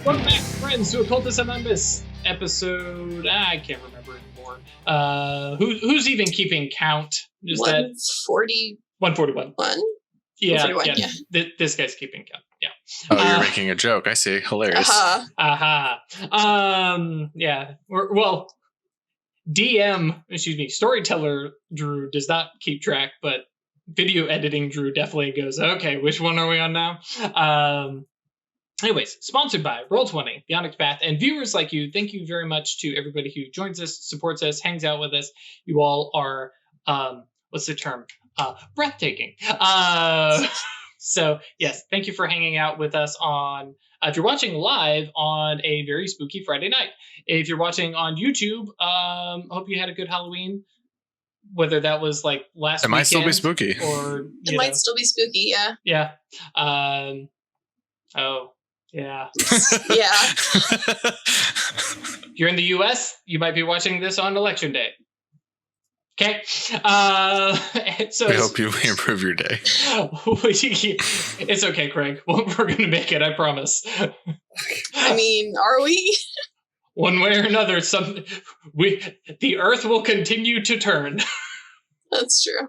Welcome back, friends, to Occultists Anonymous episode. I can't remember anymore. Who's even keeping count? Just 140. 141. Yeah, 141, yeah. This guy's keeping count. Yeah. Oh, you're making a joke. I see. Hilarious. Yeah. Well, storyteller Drew does not keep track, but video editing Drew definitely goes, okay, which one are we on now? Anyways, sponsored by Roll20, The Onyx Path, and viewers like you. Thank you very much to everybody who joins us, supports us, hangs out with us. You all are, what's the term? Breathtaking. So, yes, thank you for hanging out with us on, if you're watching live on a very spooky Friday night. If you're watching on YouTube, hope you had a good Halloween. Whether that was like last weekend. It might still be spooky. Or, it might still be spooky, yeah. Yeah. Oh, yeah. Yeah. If you're in the US, you might be watching this on Election Day. Okay. So we hope you improve your day. It's okay, Craig. We're going to make it, I promise. I mean, are we? One way or another, the Earth will continue to turn. That's true.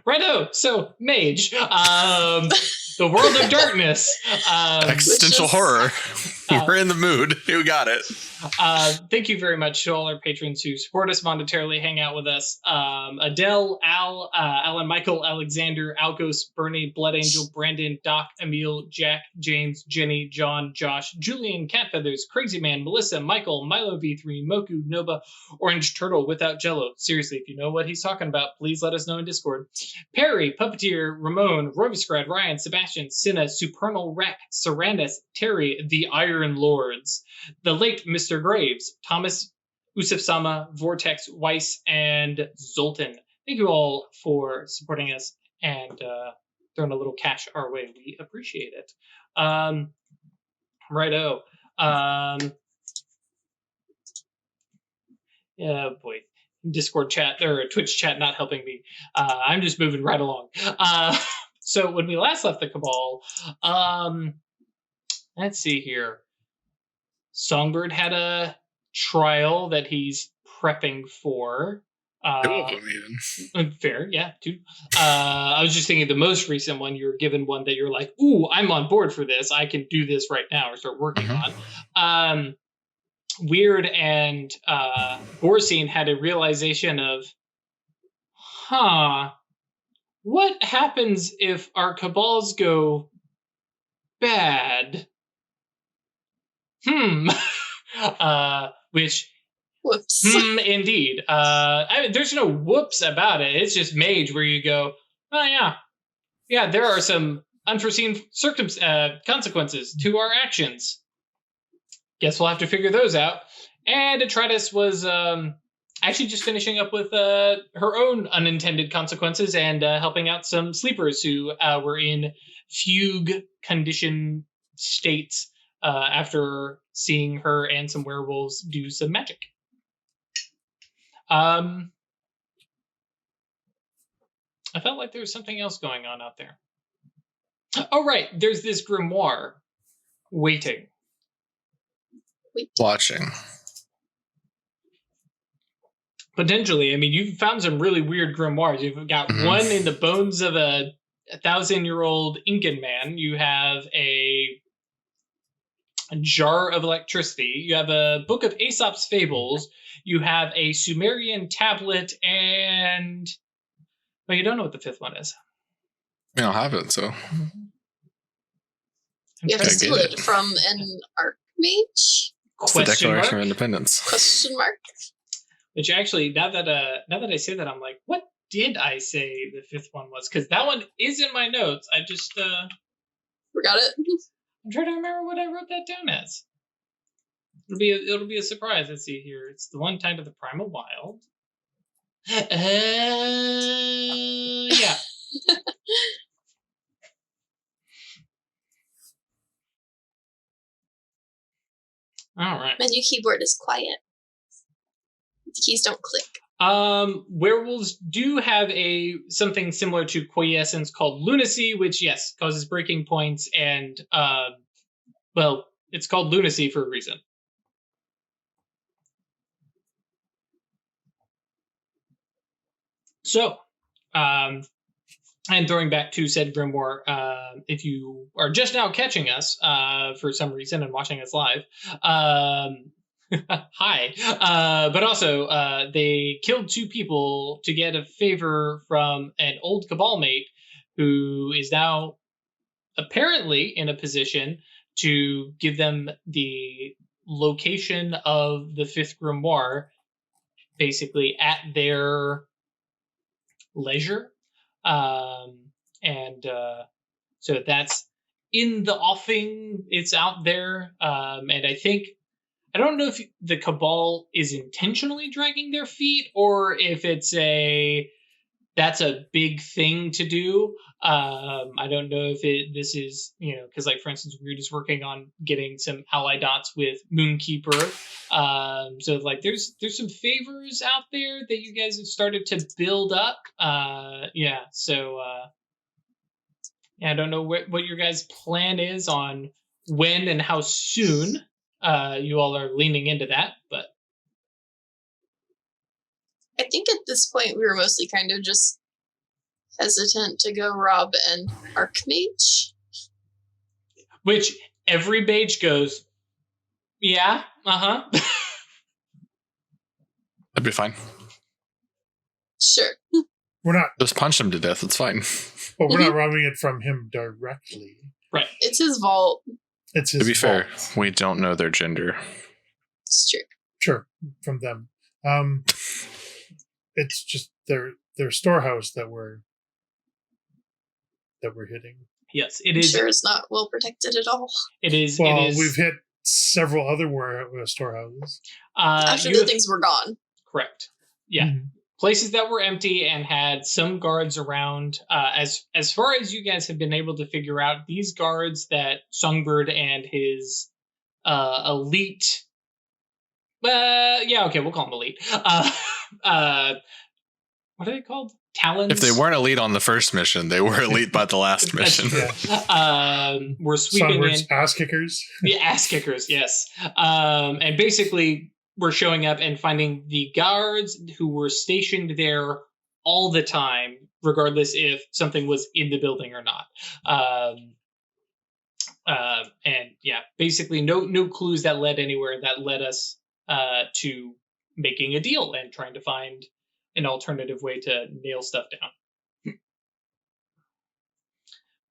Righto, so Mage, the world of darkness, existential horror. We're in the mood. We got it. Thank you very much to all our patrons who support us monetarily, hang out with us. Adele, Al, Alan, Michael, Alexander, Algos, Bernie, Blood Angel, Brandon, Doc, Emil, Jack, James, Jenny, John, Josh, Julian, Catfeathers, Crazy Man, Melissa, Michael, Milo V3, Moku, Nova, Orange Turtle Without Jello. Seriously, if you know what he's talking about, please let us know in Discord. Perry, Puppeteer, Ramon, Rovisgrad, Ryan, Sebastian, Cinna, Supernal Wreck, Sarandas, Terry, the Iron Lords, the late Mr. Graves, Thomas, Usef-sama, Vortex, Weiss, and Zoltan. Thank you all for supporting us and throwing a little cash our way. We appreciate it. Righto. Yeah, boy. Discord chat or Twitch chat not helping me. I'm just moving right along. So when we last left the Cabal, let's see here. Songbird had a trial that he's prepping for. Fair, yeah, too. I was just thinking the most recent one, you were given one that you're like, ooh, I'm on board for this. I can do this right now or start working on. Wyrd and Borseen had a realization of, what happens if our cabals go bad? Which, whoops. Indeed. There's no whoops about it. It's just Mage where you go, oh yeah. Yeah, there are some unforeseen consequences to our actions. Guess we'll have to figure those out. And Atreides was actually just finishing up with her own unintended consequences and helping out some sleepers who were in fugue condition states after seeing her and some werewolves do some magic. I felt like there was something else going on out there. Oh, right. There's this grimoire waiting. Watching. Potentially. I mean, you've found some really weird grimoires. You've got one in the bones of a 1,000-year-old Incan man. You have a jar of electricity. You have a book of Aesop's Fables. You have a Sumerian tablet, and well, you don't know what the fifth one is. We don't have it, so You have to steal it from an archmage? It's the Declaration of Independence. Question mark. Which actually, now that I say that, I'm like, what did I say the fifth one was? Because that one is in my notes. I just forgot it. I'm trying to remember what I wrote that down as. It'll be a surprise. Let's see here. It's the one tied to the Primal Wild. Yeah. All right. Menu keyboard is quiet. The keys don't click. Werewolves do have something similar to quiescence called lunacy, which yes causes breaking points and it's called lunacy for a reason. So, and throwing back to said grimoire, if you are just now catching us for some reason and watching us live, hi. But also, they killed 2 people to get a favor from an old Cabal mate who is now apparently in a position to give them the location of the 5th grimoire, basically at their leisure. So that's in the offing. It's out there. And I don't know if the Cabal is intentionally dragging their feet or if that's a big thing to do. I don't know if this is, because like, for instance, Wyrd is working on getting some ally dots with Moonkeeper. So like there's some favors out there that you guys have started to build up. I don't know what your guys' plan is on when and how soon you all are leaning into that, but I think at this point we were mostly kind of just hesitant to go rob an Archmage. Which every mage goes, yeah, uh-huh. That'd be fine. Sure. We're not, Just punch him to death. It's fine. but we're not robbing it from him directly. Right. It's his vault. It's his To be fair, fault. we don't know their gender. It's true. Sure, from them. It's just their storehouse that we're hitting. Yes, it I'm is. sure it's not well protected at all. It is. Well, it is. we've hit several other storehouses. After the things were gone. Correct. Yeah. Mhm. Places that were empty and had some guards around. As far as you guys have been able to figure out, these guards that Songbird and his elite. We'll call them elite. What are they called? Talons. If they weren't elite on the first mission, they were elite by the last mission. Yeah. We're sweeping Songbirds, in ass kickers. the ass kickers. Yes. And basically, we're showing up and finding the guards who were stationed there all the time, regardless if something was in the building or not. Basically no clues that led anywhere that led us to making a deal and trying to find an alternative way to nail stuff down.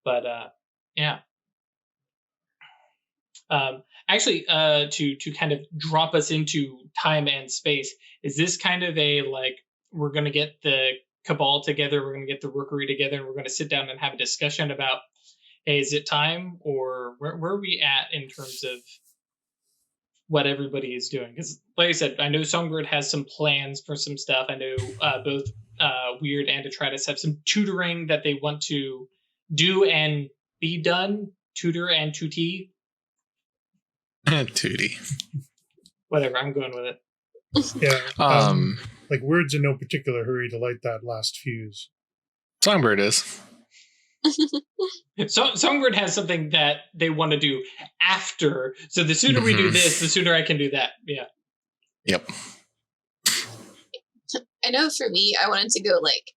But actually, to kind of drop us into time and space, is this kind of a like we're going to get the Cabal together, we're going to get the Rookery together, and we're going to sit down and have a discussion about, hey, is it time, or where are we at in terms of what everybody is doing? Because, like I said, I know Songbird has some plans for some stuff. I know both Wyrd and Detritus have some tutoring that they want to do and be done. Tutor and tutee. Tootie. Whatever, I'm going with it. Yeah. Like Wyrd's in no particular hurry to light that last fuse. Songbird is. So Songbird has something that they want to do after. So the sooner we do this, the sooner I can do that. Yeah. Yep. I know for me, I wanted to go like,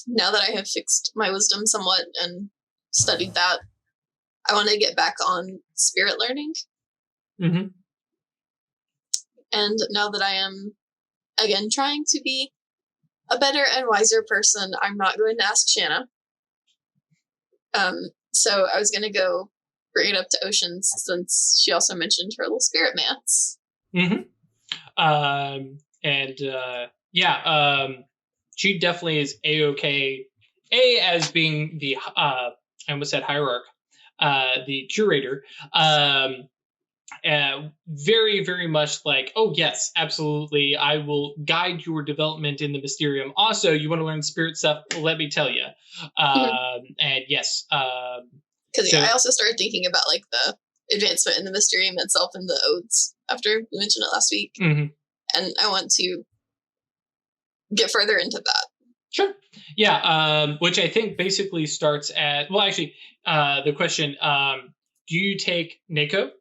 now that I have fixed my wisdom somewhat and studied that, I want to get back on spirit learning. Mm-hmm. And now that I am, again, trying to be a better and wiser person, I'm not going to ask Shanna. So I was going to go bring it up to Oceans since she also mentioned her little spirit mance. Mm-hmm. She definitely is A-okay. As being the, I almost said hierarch, the curator. Very, very much like, oh, yes, absolutely. I will guide your development in the Mysterium. Also, you want to learn spirit stuff? Let me tell you. And yes. Because I also started thinking about like the advancement in the Mysterium itself and the odes after we mentioned it last week. Mm-hmm. And I want to get further into that. Sure. Yeah. Which I think basically starts at, well, actually, the question, do you take Neko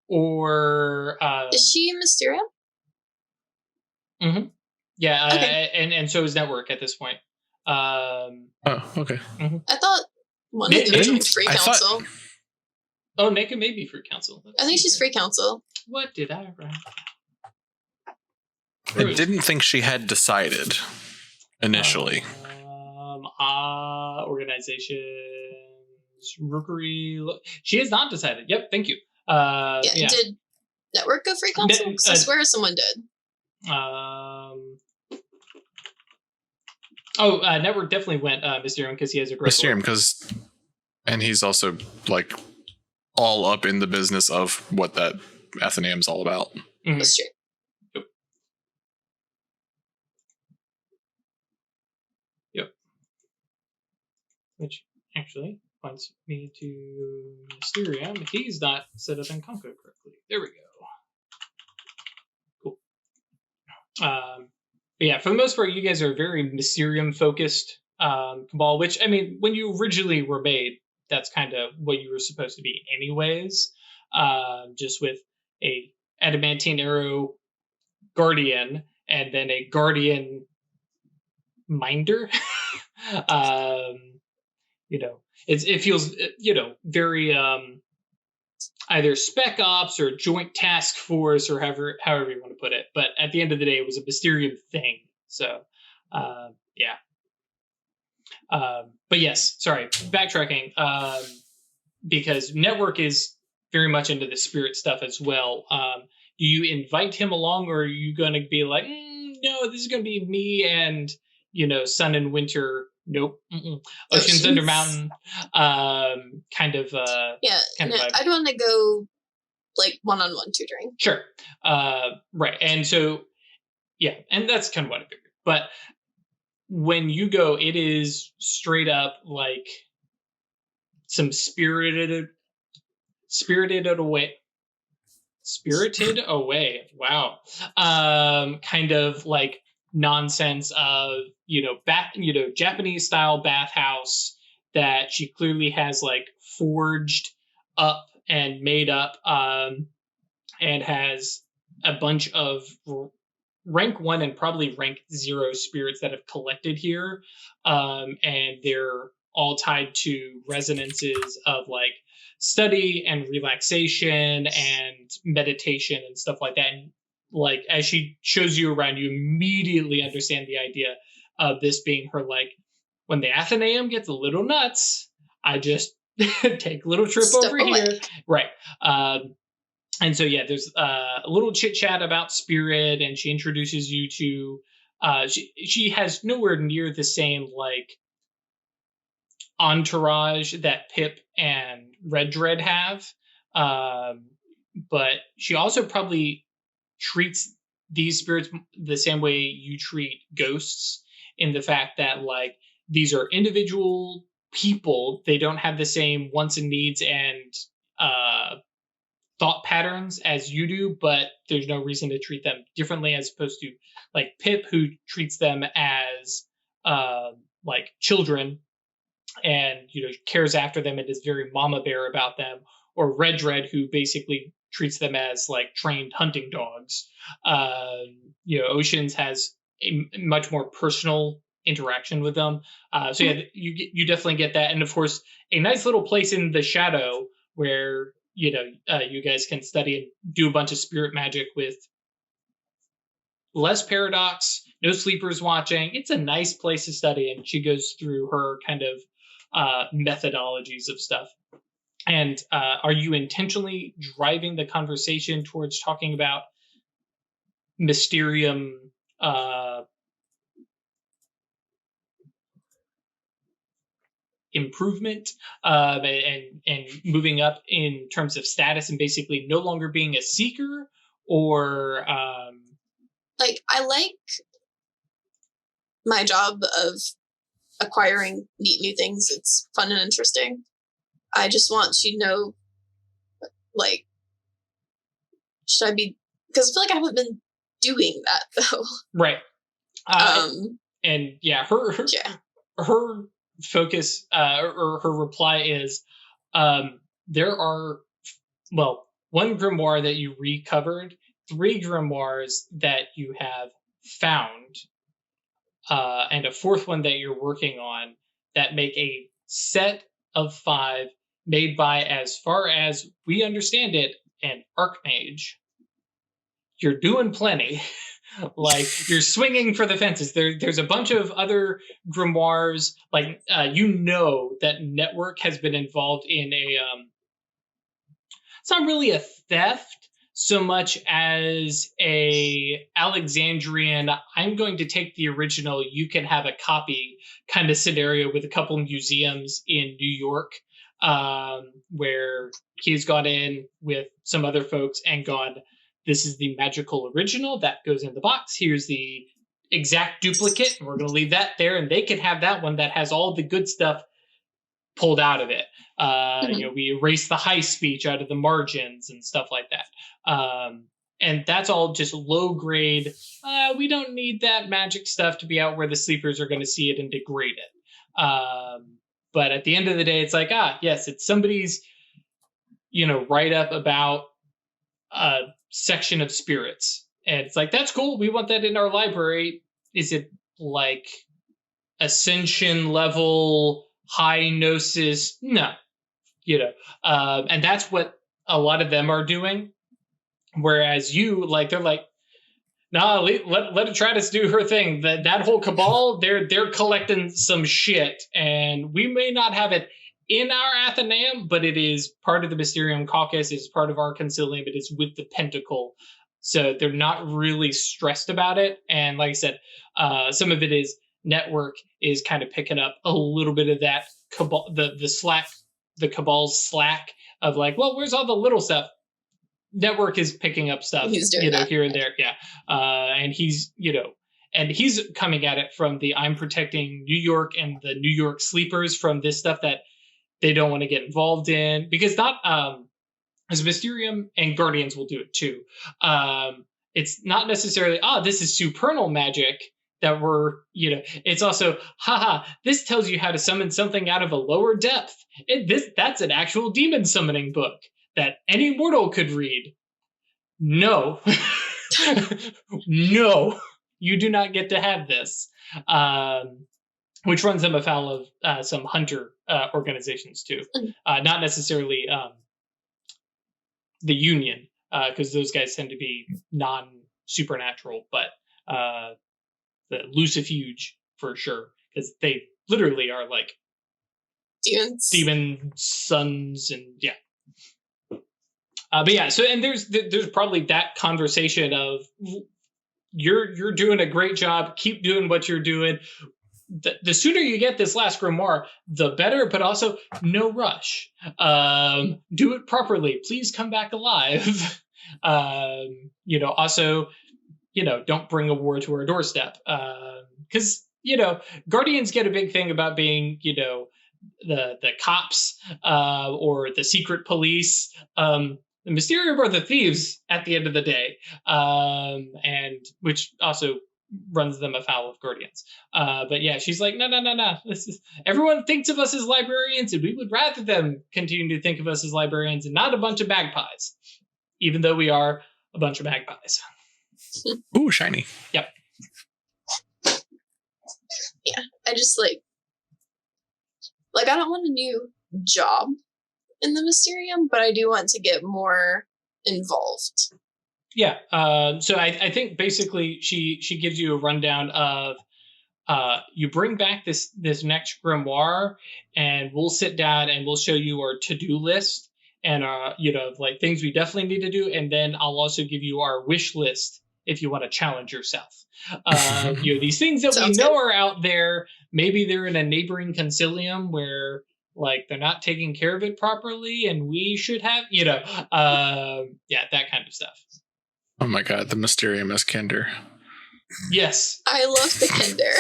or Is she in Mysterium? Mm-hmm. Yeah, Okay. and so is Network at this point. Okay. Mm-hmm. I thought one of them joined Free I thought- Council. Oh, Neko may be Free Council. I think she's Free Council. What did I write? I didn't think she had decided initially. Organizations, Rookery. She has not decided. Yep, thank you. Yeah. Did Network go Free Council? Because I swear someone did. Network definitely went Mysterium because he has a great Mysterium, and he's also like all up in the business of what that Athenaeum's all about. Mm-hmm. That's true. Yep. Which actually points me to Mysterium. He's not set up in Conco correctly. There we go. Cool. But yeah, for the most part, you guys are very Mysterium focused cabal, which, I mean, when you originally were made, that's kind of what you were supposed to be anyways. Just with a adamantine arrow guardian and then a guardian minder. It feels, very either spec ops or joint task force or however you want to put it. But at the end of the day, it was a Mysterium thing. So, yeah. But yes, sorry, backtracking. Because Network is very much into the spirit stuff as well. Do you invite him along, or are you going to be like, no, this is going to be me and, Sun and Winter? Nope. Oceans Under Mountain. Kind of. Yeah, kind of I'd want to go like one-on-one tutoring. Sure. Right. And so, yeah, and that's kind of what I figured. But when you go, it is straight up like some spirited away. Wow. Kind of like nonsense of, Japanese style bathhouse that she clearly has like forged up and made up, and has a bunch of rank 1 and probably rank 0 spirits that have collected here. And they're all tied to resonances of like study and relaxation and meditation and stuff like that. And like, as she shows you around, you immediately understand the idea of this being her, like, when the Athenaeum gets a little nuts, I just take a little trip over here. Right. And so, yeah, there's a little chit chat about spirit, and she introduces you to, she has nowhere near the same like entourage that Pip and Red Dread have. But she also probably treats these spirits the same way you treat ghosts, in the fact that like these are individual people. They don't have the same wants and needs and thought patterns as you do, but there's no reason to treat them differently, as opposed to like Pip, who treats them as like children and cares after them and is very mama bear about them, or Red Dread, who basically treats them as like trained hunting dogs. Oceans has a much more personal interaction with them. So yeah, you definitely get that, and of course a nice little place in the shadow where you guys can study and do a bunch of spirit magic with less paradox, no sleepers watching. It's a nice place to study, and she goes through her kind of methodologies of stuff. And are you intentionally driving the conversation towards talking about Mysterium improvement and moving up in terms of status and basically no longer being a seeker, or like, I like my job of acquiring neat new things. It's fun and interesting. I just want to know, like, should I be, because I feel like I haven't been doing that though. Right. And yeah, her focus or her reply is, there are, well, one grimoire that you recovered, 3 grimoires that you have found, and a 4th one that you're working on that make a set of 5 made by, as far as we understand it, an archmage. You're doing plenty. Like, you're swinging for the fences. There's a bunch of other grimoires. Like, that Network has been involved in it's not really a theft so much as a Alexandrian, I'm going to take the original, you can have a copy kind of scenario with a couple museums in New York, where he's gone in with some other folks and gone, this is the magical original that goes in the box. Here's the exact duplicate. And we're going to leave that there. And they can have that one that has all the good stuff pulled out of it. We erase the high speech out of the margins and stuff like that. And that's all just low grade. We don't need that magic stuff to be out where the sleepers are going to see it and degrade it. But at the end of the day, it's like, yes, it's somebody's, write up about a section of spirits. And it's like, that's cool. We want that in our library. Is it like ascension level, high gnosis? No. And that's what a lot of them are doing. Whereas you, they're like, nah, let Atratus do her thing. That whole cabal, they're collecting some shit. And we may not have it in our Athenaeum, but it is part of the Mysterium Caucus, it is part of our Concilium, it is with the Pentacle. So they're not really stressed about it. And like I said, some of it is Network is kind of picking up a little bit of that cabal, the slack, the cabal's slack of like, well, where's all the little stuff? Network is picking up stuff, He's doing that. Here and there. Yeah. And he's coming at it from the I'm protecting New York and the New York sleepers from this stuff that they don't want to get involved in, because not, as Mysterium and Guardians will do it too. It's not necessarily, this is supernal magic that we're, it's also, this tells you how to summon something out of a lower depth. That's an actual demon summoning book that any mortal could read. No. No, you do not get to have this. Which runs them afoul of some hunter organizations too. Not necessarily the Union, because those guys tend to be non-supernatural, but the Lucifuge for sure, because they literally are like Demons. demon sons, and yeah. But yeah, so and there's probably that conversation of you're doing a great job, keep doing what you're doing. The sooner you get this last grimoire, the better, but also no rush. Do it properly. Please come back alive. Also, don't bring a war to our doorstep. Because, Guardians get a big thing about being, the cops or the secret police. The Mysterium are the thieves at the end of the day. And which also runs them afoul of Guardians. But yeah, she's like, no. Everyone thinks of us as librarians, and we would rather them continue to think of us as librarians and not a bunch of magpies, even though we are a bunch of magpies. Ooh, shiny. Yep. Yeah, I just like I don't want a new job in the Mysterium, but I do want to get more involved. Yeah. So I think basically she gives you a rundown of you bring back this next grimoire, and we'll sit down and we'll show you our to-do list and things we definitely need to do, and then I'll also give you our wish list if you want to challenge yourself. These things that we know are out there, maybe they're in a neighboring concilium where they're not taking care of it properly, and we should have, that kind of stuff. Oh my god, the Mysterium as Kinder. Yes. I love the Kinder.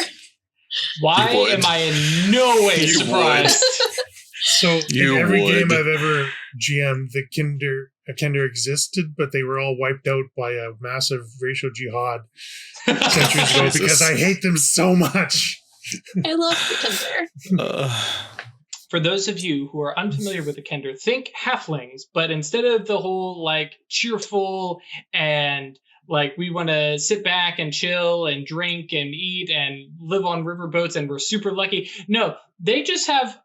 Why am I in no way surprised? So in every game I've ever GM'd, the Kinder existed, but they were all wiped out by a massive racial jihad centuries ago because I hate them so much. I love the Kinder. for those of you who are unfamiliar with the Kender, think halflings, but instead of the whole like cheerful and like we want to sit back and chill and drink and eat and live on riverboats and we're super lucky. No, they just have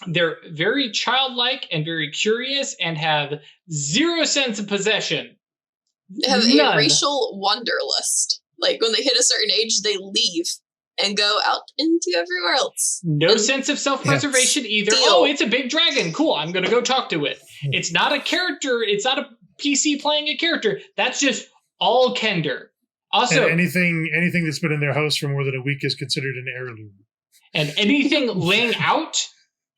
they're very childlike and very curious and have zero sense of possession. They have a racial wanderlust. Like when they hit a certain age, they leave and go out into everywhere else. No sense of self-preservation either. Oh, it's a big dragon. Cool. I'm going to go talk to it. It's not a character. It's not a PC playing a character. That's just all Kender. Also, and anything that's been in their house for more than a week is considered an heirloom. And anything laying out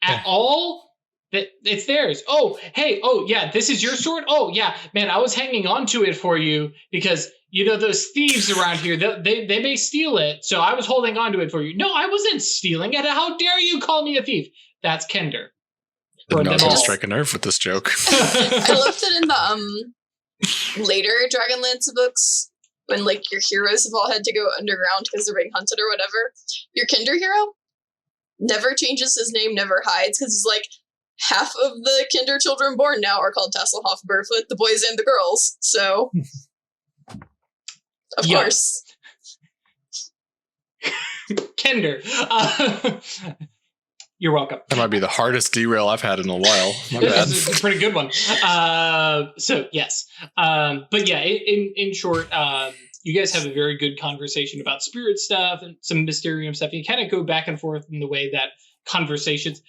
at all, that it's theirs. Oh, hey, oh yeah, this is your sword? Oh yeah, man, I was hanging on to it for you because you know those thieves around here, they may steal it, so I was holding on to it for you. No, I wasn't stealing it. How dare you call me a thief? That's Kender. I'm not going to strike a nerve with this joke. I loved it in the later Dragonlance books when like your heroes have all had to go underground because they're being hunted or whatever. Your Kender hero never changes his name, never hides, because he's like, half of the Kender children born now are called Tasselhoff Barefoot, the boys and the girls. So, of course. Kender. You're welcome. That might be the hardest derail I've had in a while. My bad. It's a pretty good one. So, yes. But yeah, in short, you guys have a very good conversation about spirit stuff and some Mysterium stuff. You kind of go back and forth in the way that conversations,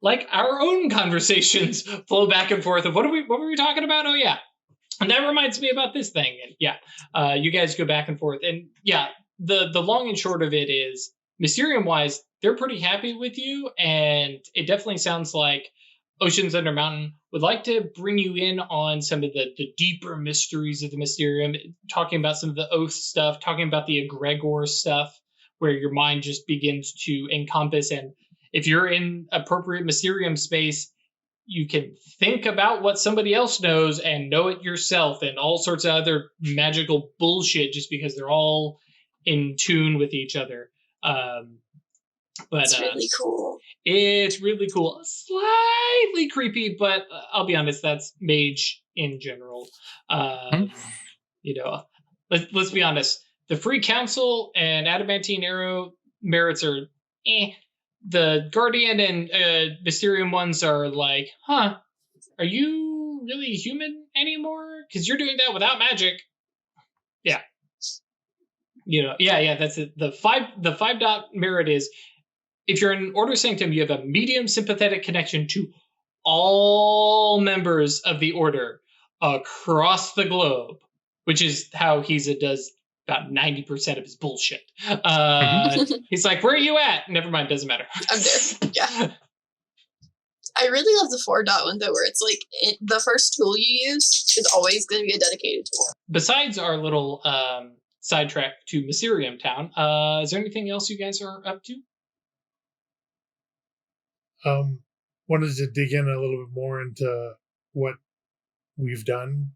like our own conversations, flow back and forth of what were we talking about? Oh yeah. And that reminds me about this thing. And yeah, you guys go back and forth. And yeah, the long and short of it is, Mysterium wise, they're pretty happy with you. And it definitely sounds like Oceans Under Mountain would like to bring you in on some of the deeper mysteries of the Mysterium, talking about some of the oath stuff, talking about the egregor stuff, where your mind just begins to encompass. And if you're in appropriate Mysterium space, you can think about what somebody else knows and know it yourself and all sorts of other magical bullshit just because they're all in tune with each other. But it's really cool. It's really cool. Slightly creepy, but I'll be honest, that's mage in general. You know, let's be honest. The Free Council and Adamantine Arrow merits are The Guardian and Mysterium ones are like, are you really human anymore? Because you're doing that without magic. Yeah. You know, yeah, that's it. The 5 merit is, if you're in Order Sanctum, you have a medium sympathetic connection to all members of the Order across the globe, which is how Heza does about 90% of his bullshit. He's like, where are you at? Never mind, doesn't matter. I'm there. Yeah. I really love the 4 one though, where it's like the first tool you use is always going to be a dedicated tool. Besides our little sidetrack to Mysterium Town, is there anything else you guys are up to? Wanted to dig in a little bit more into what we've done.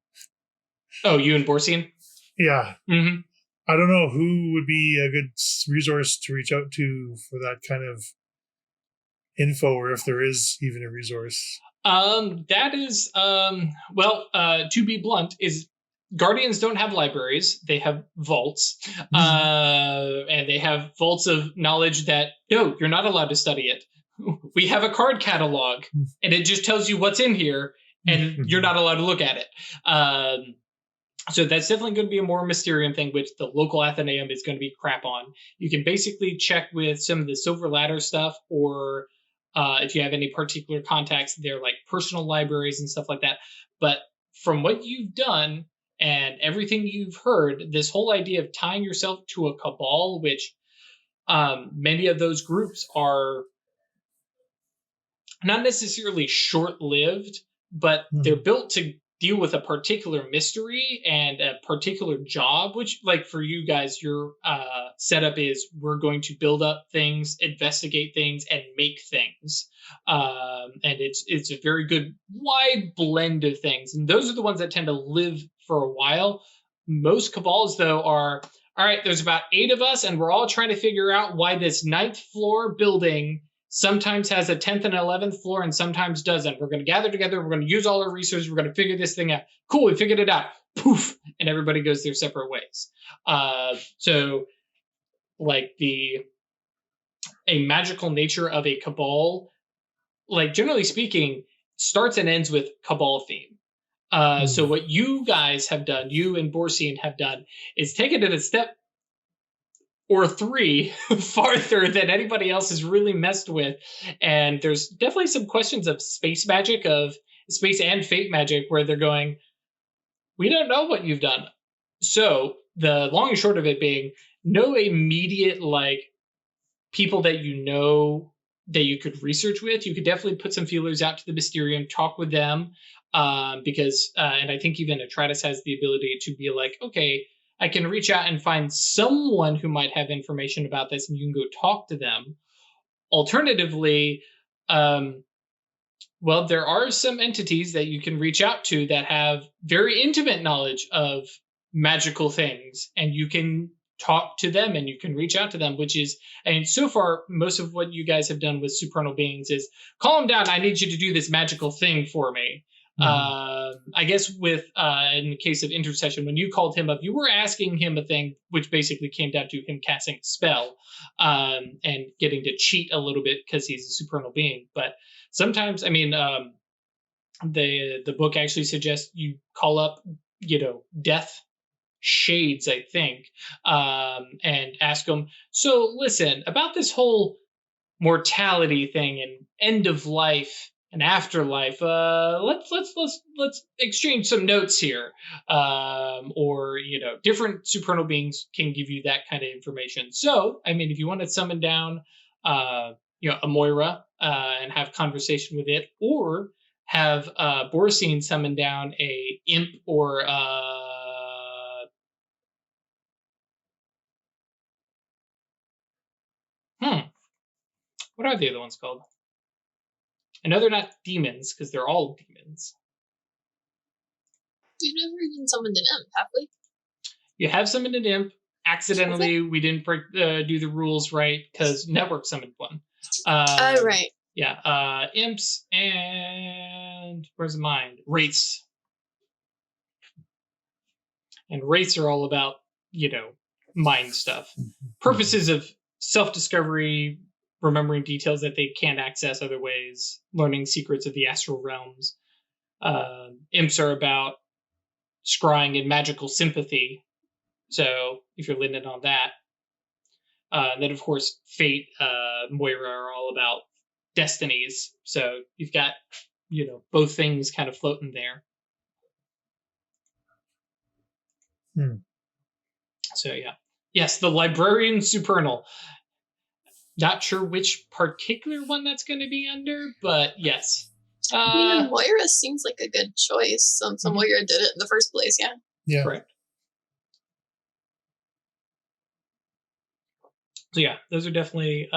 Oh, you and Borseen? Yeah. Mm-hmm. I don't know who would be a good resource to reach out to for that kind of info, or if there is even a resource. That is, to be blunt, is Guardians don't have libraries. They have vaults. And they have vaults of knowledge that, no, you're not allowed to study it. We have a card catalog, and it just tells you what's in here, and you're not allowed to look at it. So that's definitely going to be a more Mysterium thing, which the local Athenaeum is going to be crap on. You can basically check with some of the Silver Ladder stuff, or if you have any particular contacts, they're like personal libraries and stuff like that. But from what you've done and everything you've heard, this whole idea of tying yourself to a cabal, which many of those groups are not necessarily short-lived, but they're built to deal with a particular mystery and a particular job, which, like, for you guys, your setup is we're going to build up things, investigate things, and make things. And it's a very good wide blend of things. And those are the ones that tend to live for a while. Most cabals, though, are, all right, there's about 8 of us, and we're all trying to figure out why this 9th floor building sometimes has a 10th and 11th floor and sometimes doesn't. We're going to gather together. We're going to use all our resources. We're going to figure this thing out. Cool, we figured it out. Poof, and everybody goes their separate ways. So like a magical nature of a cabal, like generally speaking, starts and ends with cabal theme. So what you guys have done, you and Borseen have done, is taken it a step or three farther than anybody else has really messed with. And there's definitely some questions of space magic, of space and fate magic, where they're going, we don't know what you've done. So the long and short of it being, no immediate like people that you know that you could research with. You could definitely put some feelers out to the Mysterium, talk with them, because, and I think even Atratus has the ability to be like, okay, I can reach out and find someone who might have information about this, and you can go talk to them. Alternatively, well, there are some entities that you can reach out to that have very intimate knowledge of magical things, and you can talk to them and you can reach out to them, which is, I mean, so far, most of what you guys have done with supernal beings is calm down. I need you to do this magical thing for me. I guess with, in the case of intercession, when you called him up, you were asking him a thing, which basically came down to him casting a spell, and getting to cheat a little bit because he's a supernal being. But sometimes, I mean, the book actually suggests you call up, death shades, I think, and ask them, so listen, about this whole mortality thing and end of life and afterlife, let's exchange some notes here. Or different supernal beings can give you that kind of information. So I mean, if you want to summon down a Moira and have conversation with it, or have Borseen summon down a imp, or what are the other ones called? I know they're not demons, because they're all demons. We've never even summoned an imp, have we? You have summoned an imp. Accidentally, we didn't do the rules right, because Network summoned one. Right. Yeah, imps and... where's mine? Wraiths. And wraiths are all about, mind stuff. Purposes of self-discovery, remembering details that they can't access other ways, learning secrets of the astral realms. Imps are about scrying and magical sympathy. So if you're leaning on that. Then, of course, Fate, Moira are all about destinies. So you've got, both things kind of floating there. So, yeah. Yes, the Librarian Supernal. Not sure which particular one that's going to be under, but yes. I mean, Moira seems like a good choice. So Moira did it in the first place, yeah? Yeah. Correct. So yeah, those are definitely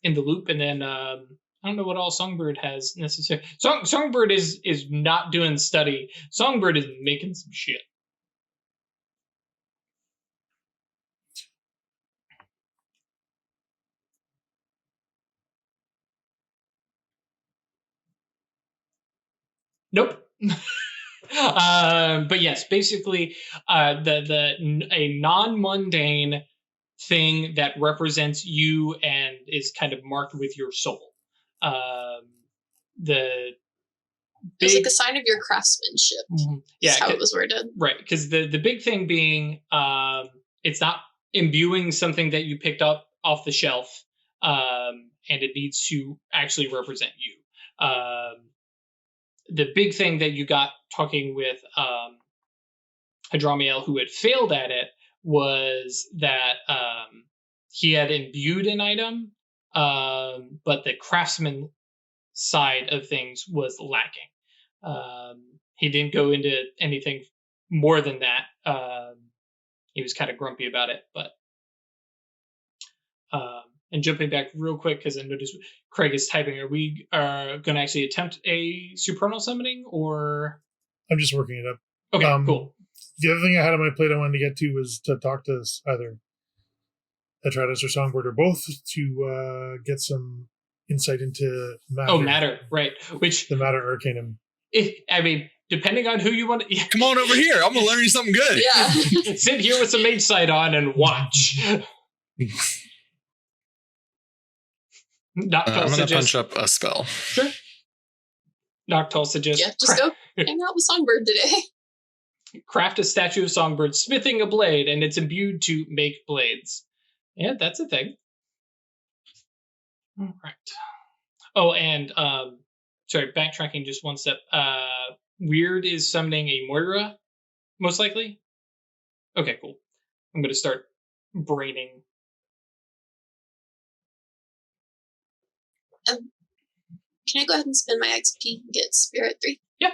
in the loop. And then I don't know what all Songbird has necessarily. Songbird is not doing study. Songbird is making some shit. Nope. But yes, basically, a non-mundane thing that represents you and is kind of marked with your soul. It's like a sign of your craftsmanship. Yeah, how it was worded. Right, because the big thing being, it's not imbuing something that you picked up off the shelf, and it needs to actually represent you. The big thing that you got talking with Hadramiel, who had failed at it, was that he had imbued an item, but the craftsman side of things was lacking. He didn't go into anything more than that. He was kind of grumpy about it, but and jumping back real quick, because I noticed Craig is typing, are we going to actually attempt a supernal summoning, or? I'm just working it up. Okay, cool. The other thing I had on my plate I wanted to get to was to talk to either Atratus or Songbird or both to get some insight into matter. Oh, matter, right? Which the matter arcanum. I mean, depending on who you want to... Come on over here. I'm going to learn you something good. Yeah. Sit here with some mage sight on and watch. I'm going to punch up a spell. Sure. Noctul suggests... Yeah, just go hang out with Songbird today. Craft a statue of Songbird smithing a blade, and it's imbued to make blades. Yeah, that's a thing. All right. Oh, and sorry, backtracking just one step. Wyrd is summoning a Moira, most likely. Okay, cool. I'm going to start braining. Can I go ahead and spend my XP and get Spirit 3? Yeah.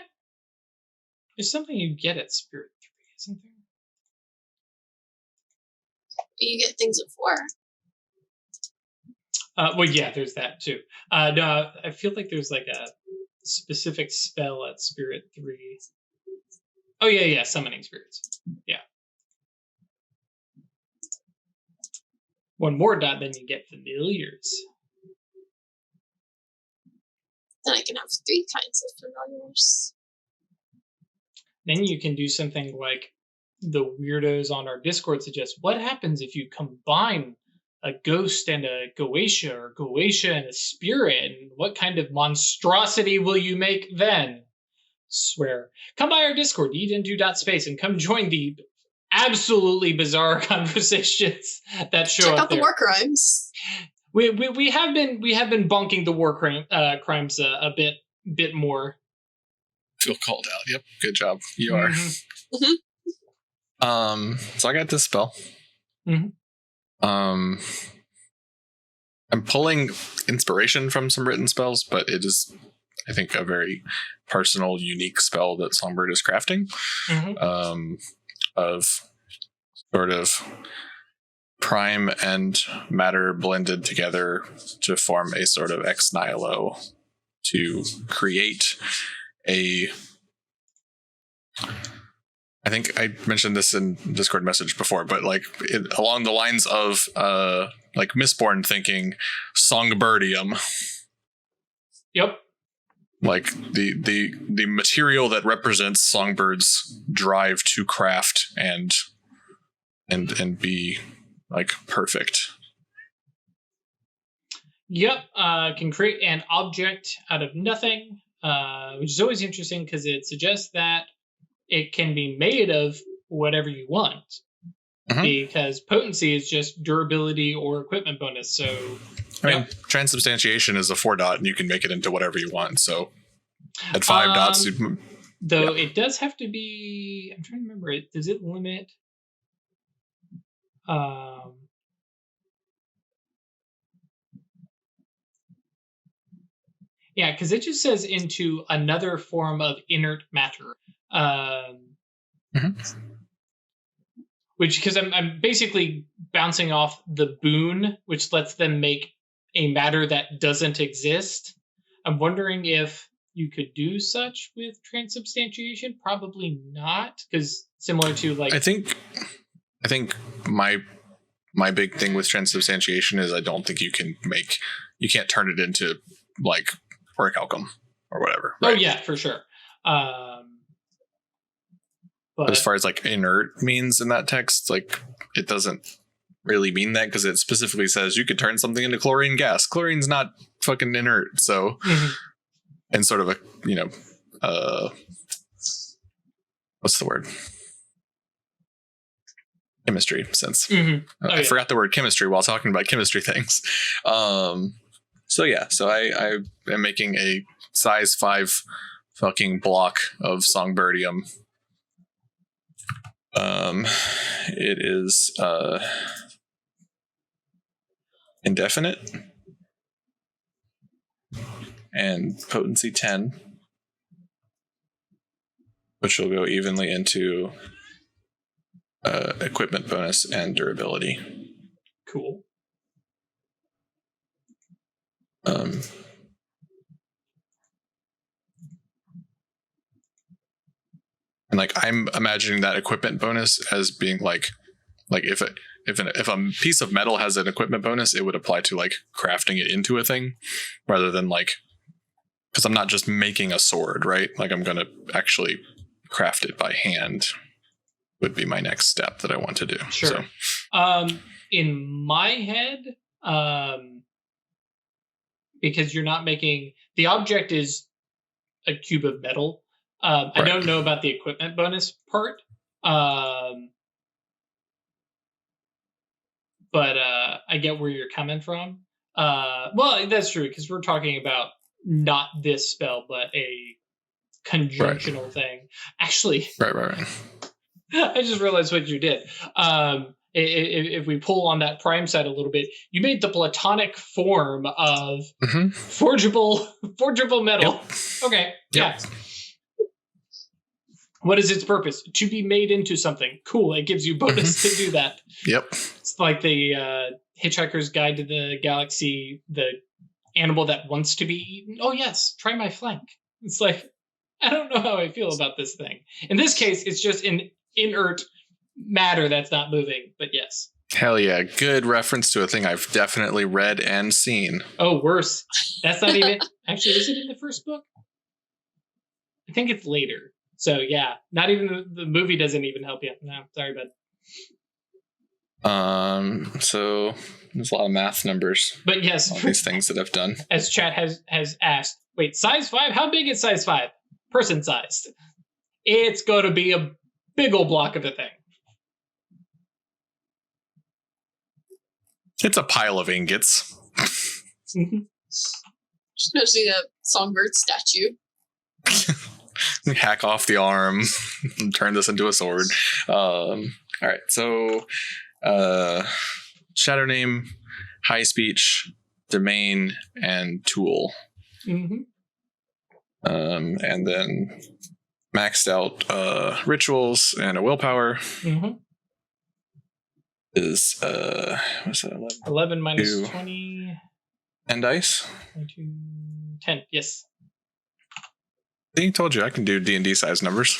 There's something you get at Spirit 3, isn't there? You get things at 4. Well, yeah, there's that too. No, I feel like there's like a specific spell at Spirit 3. Oh, yeah, summoning spirits. Yeah. One more dot, then you get familiars. Then I can have 3 kinds of familiars. Then you can do something like the weirdos on our Discord suggest. What happens if you combine a ghost and a Goche, or Goche and a spirit? And what kind of monstrosity will you make then? Swear. Come by our Discord, eat-into.space, and come join the absolutely bizarre conversations that show Check up out the there. war crimes. We have been bunking the war crimes a bit more. Feel called out. Yep. Good job. You are. Mm-hmm. So I got this spell. Mhm. I'm pulling inspiration from some written spells, but it is, I think, a very personal, unique spell that Songbird is crafting. Mhm. Of sort of prime and matter blended together to form a sort of ex nihilo to create a... I think I mentioned this in Discord message before, but like along the lines of like Mistborn thinking Songbirdium. Yep. Like the material that represents Songbird's drive to craft and be like perfect. Yep. Can create an object out of nothing, which is always interesting because it suggests that it can be made of whatever you want. Mhm. Because potency is just durability or equipment bonus. So I mean, transubstantiation is a 4 dot, and you can make it into whatever you want. So at 5 dots, though it does have to be. I'm trying to remember it. Does it limit? Yeah, because it just says into another form of inert matter. Which, because I'm basically bouncing off the boon, which lets them make a matter that doesn't exist. I'm wondering if you could do such with transubstantiation. Probably not, because similar to like I think my big thing with transubstantiation is I don't think you can't turn it into like orichalcum or whatever. Right? Oh yeah, for sure. But as far as like inert means in that text, like it doesn't really mean that, because it specifically says you could turn something into chlorine gas. Chlorine's not fucking inert. So, and sort of a, what's the word? Chemistry sense. I forgot the word chemistry while talking about chemistry things. So I am making a size 5 fucking block of Songbirdium. It is indefinite and potency 10, which will go evenly into equipment bonus and durability. Cool. And like I'm imagining that equipment bonus as being like if if a piece of metal has an equipment bonus, it would apply to like crafting it into a thing rather than like, because I'm not just making a sword, right? Like I'm going to actually craft it by hand would be my next step that I want to do. Sure. So. In my head, because you're not making, the object is a cube of metal. Right. I don't know about the equipment bonus part. But I get where you're coming from. Well, that's true, because we're talking about not this spell, but a conjunctional thing. Actually, right. I just realized what you did. If we pull on that prime side a little bit, you made the platonic form of forgeable metal. Yep. Okay, yeah. What is its purpose? To be made into something. Cool, it gives you bonus to do that. Yep. It's like the Hitchhiker's Guide to the Galaxy, the animal that wants to be eaten. Oh yes, try my flank. It's like, I don't know how I feel about this thing. In this case, it's just an inert matter that's not moving, but yes. Hell yeah, good reference to a thing I've definitely read and seen. Oh, worse. That's not even... Actually, is it in the first book? I think it's later. So yeah, not even the movie doesn't even help you. No, sorry, bud. So there's a lot of math numbers. But yes, all these things that I've done. As chat has asked, wait, size 5? How big is size 5? Person sized. It's going to be a big old block of a thing. It's a pile of ingots. Just noticing a Songbird statue. Hack off the arm and turn this into a sword. All right, so shadow name, high speech, domain, and tool. And then maxed out rituals and a willpower. Is what's that? 11 minus 20. 10 dice. 10. Yes. I told you I can do D&D size numbers.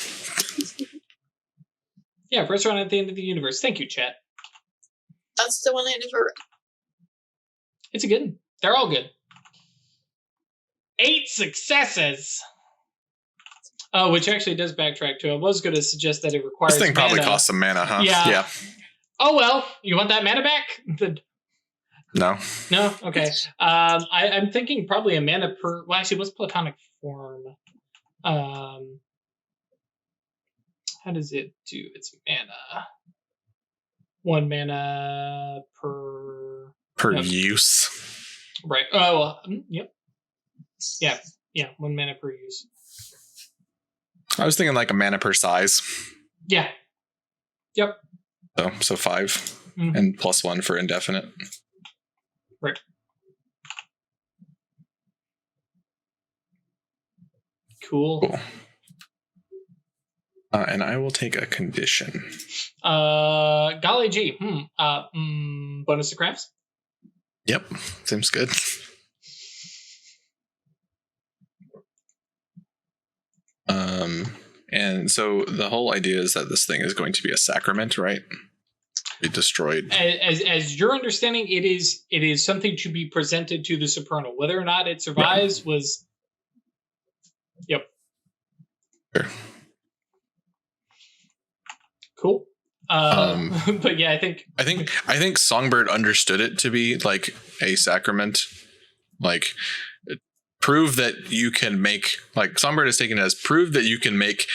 Yeah, first round at the end of the universe. Thank you, chat. That's the one I never read. It's a good one. They're all good. 8 successes. Oh, which actually does backtrack to. I was going to suggest that it requires. This thing probably costs some mana, huh? Yeah. Oh well, you want that mana back? No. No. Okay. I'm thinking probably a mana per. Well, actually, what's platonic form? How does it do its mana? 1 mana per use. Right. Oh, well, yep. Yeah. 1 mana per use. I was thinking like a mana per size. Yeah. Yep. So 5 and +1 for indefinite. Right. Cool. And I will take a condition. Golly gee. Bonus to crafts? Yep. Seems good. And so the whole idea is that this thing is going to be a sacrament, right? Be destroyed. As your understanding, it is something to be presented to the Supernal. Whether or not it survives was. Yep. Sure. Cool. But yeah, I think Songbird understood it to be like a sacrament, like prove that you can make, like Songbird is taken as prove that you can make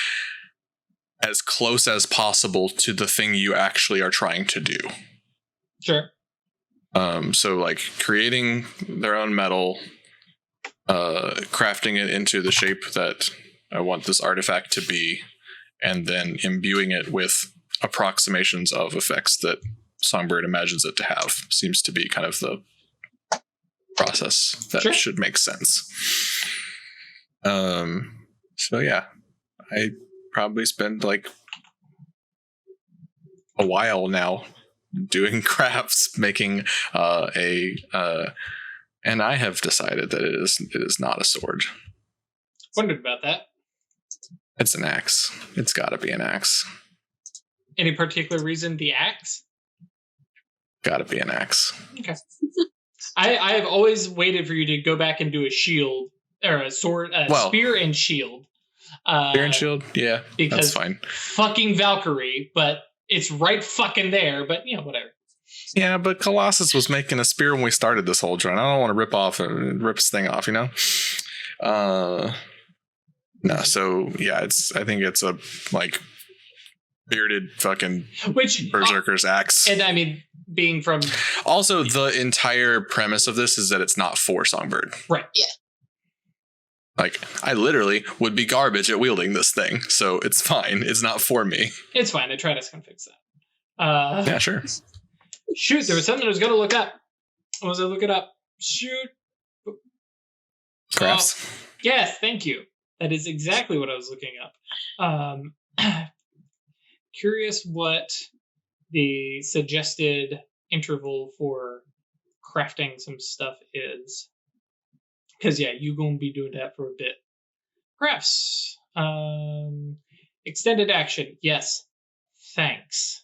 as close as possible to the thing you actually are trying to do. Sure. So like creating their own metal, crafting it into the shape that I want this artifact to be, and then imbuing it with approximations of effects that Songbird imagines it to have seems to be kind of the process that should make sense. So yeah, I probably spend like a while now doing crafts, making and I have decided that it is not a sword. Wondered about that. It's an axe. It's got to be an axe. Any particular reason the axe? Gotta be an axe. Okay. I have always waited for you to go back and do a shield or a sword, spear and shield. Spear and shield, yeah, because that's fine. Fucking Valkyrie, but it's right fucking there. But whatever. Yeah, but Colossus was making a spear when we started this whole joint. I don't want to rip his thing off, No, so yeah, I think it's a like bearded fucking berserker's axe. And I mean, being from also the entire premise of this is that it's not for Songbird. Right. Yeah. Like, I literally would be garbage at wielding this thing, so it's fine. It's not for me. It's fine. Atreides can fix that. Yeah, sure. Shoot, there was something I was going to look up. What was I looking up? Shoot. Crafts? Yes, thank you. That is exactly what I was looking up. Curious what the suggested interval for crafting some stuff is. Because, yeah, you're going to be doing that for a bit. Crafts. Extended action. Yes. Thanks.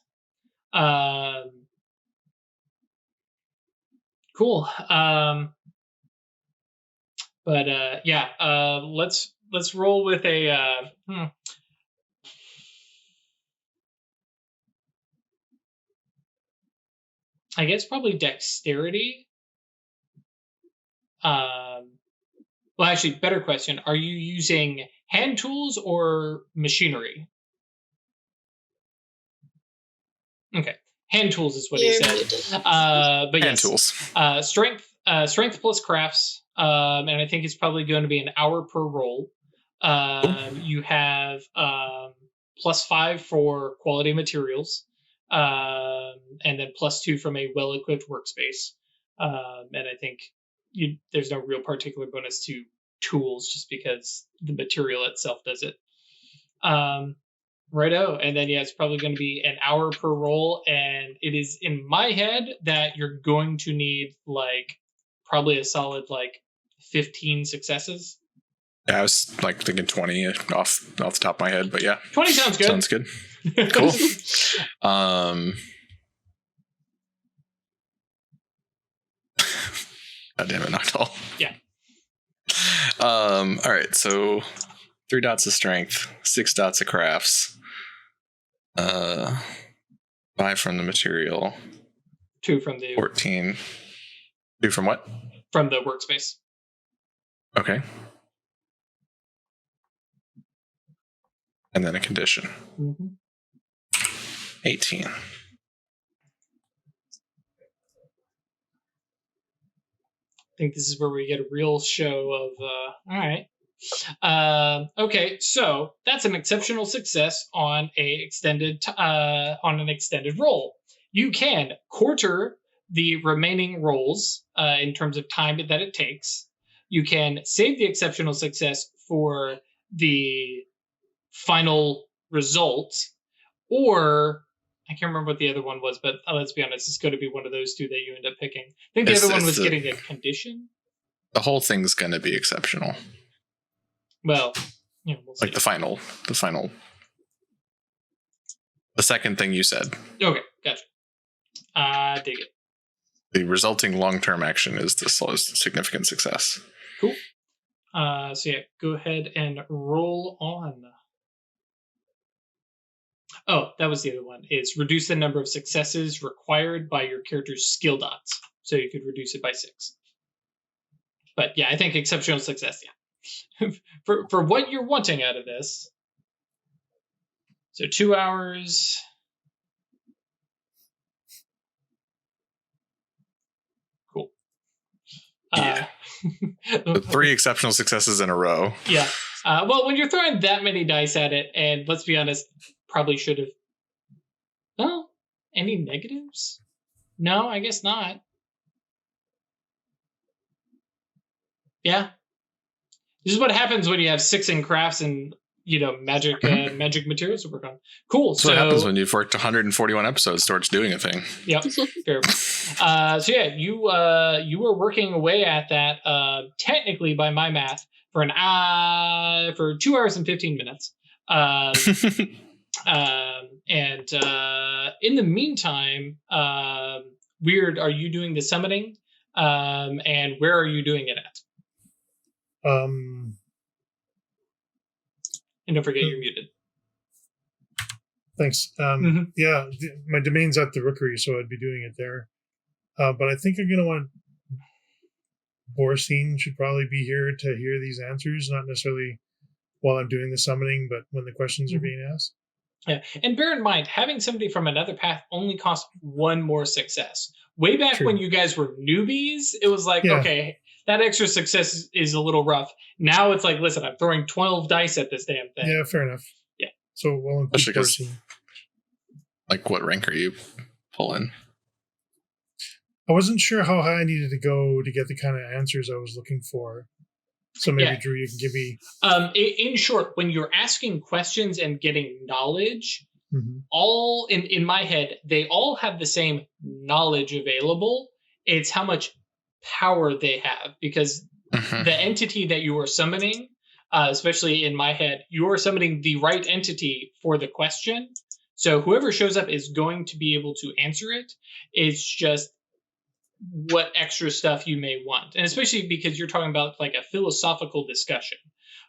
Cool. Let's roll with a... I guess probably dexterity. Well, actually, better question. Are you using hand tools or machinery? Okay. Hand tools is what he said. But hand tools. Strength plus crafts. And I think it's probably going to be an hour per roll. You have +5 for quality materials. And then +2 from a well-equipped workspace. And I think there's no real particular bonus to tools just because the material itself does it. Righto. And then, it's probably going to be an hour per roll. And it is in my head that you're going to need probably a solid 15 successes. Yeah, I was thinking 20 off the top of my head, but yeah. 20 sounds good. Sounds good. Cool. God damn it, Noctol. Yeah. All right, so 3 dots of strength, 6 dots of crafts, 5 from the material, 2 from the 14. 2 from what? From the workspace. Okay. And then a condition. 18. I think this is where we get a real show of, all right. Okay, so that's an exceptional success on an extended roll. You can quarter the remaining rolls in terms of time that it takes. You can save the exceptional success for the final result, or I can't remember what the other one was, but let's be honest, it's going to be one of those two that you end up picking. I think the other one was getting a condition. The whole thing's going to be exceptional. Well, we'll see. The final. The second thing you said. Okay, gotcha. I dig it. The resulting long-term action is the significant success. Cool. Go ahead and roll on. Oh, that was the other one. It's reduce the number of successes required by your character's skill dots. So you could reduce it by 6. But yeah, I think exceptional success, yeah. for what you're wanting out of this. So 2 hours. Cool. Yeah. 3 exceptional successes in a row. Yeah. Well, when you're throwing that many dice at it, and let's be honest, probably should have. Oh, any negatives? No, I guess not. Yeah. This is what happens when you have 6 in crafts and, magic materials to work on. Cool. That's what happens when you've worked 141 episodes towards doing a thing. Yep. Fair. You were working away at that, technically by my math, for 2 hours and 15 minutes. In the meantime, Wyrd, are you doing the summoning? And where are you doing it at? And don't forget you're muted. Thanks. Yeah, my domain's at the Rookery, so I'd be doing it there. But I think I'm going to want Borseen should probably be here to hear these answers, not necessarily while I'm doing the summoning, but when the questions are being asked. Yeah, and bear in mind, having somebody from another path only costs one more success. Way back when you guys were newbies, it was like, okay, that extra success is a little rough. Now it's like, listen, I'm throwing 12 dice at this damn thing. Yeah, fair enough. Yeah. So we'll include Borseen. Like, what rank are you pulling? I wasn't sure how high I needed to go to get the kind of answers I was looking for. So maybe, Drew, you can give me... in short, when you're asking questions and getting knowledge, all, in my head, they all have the same knowledge available. It's how much power they have. Because the entity that you are summoning, especially in my head, you are summoning the right entity for the question. So whoever shows up is going to be able to answer it. It's just what extra stuff you may want, and especially because you're talking about like a philosophical discussion,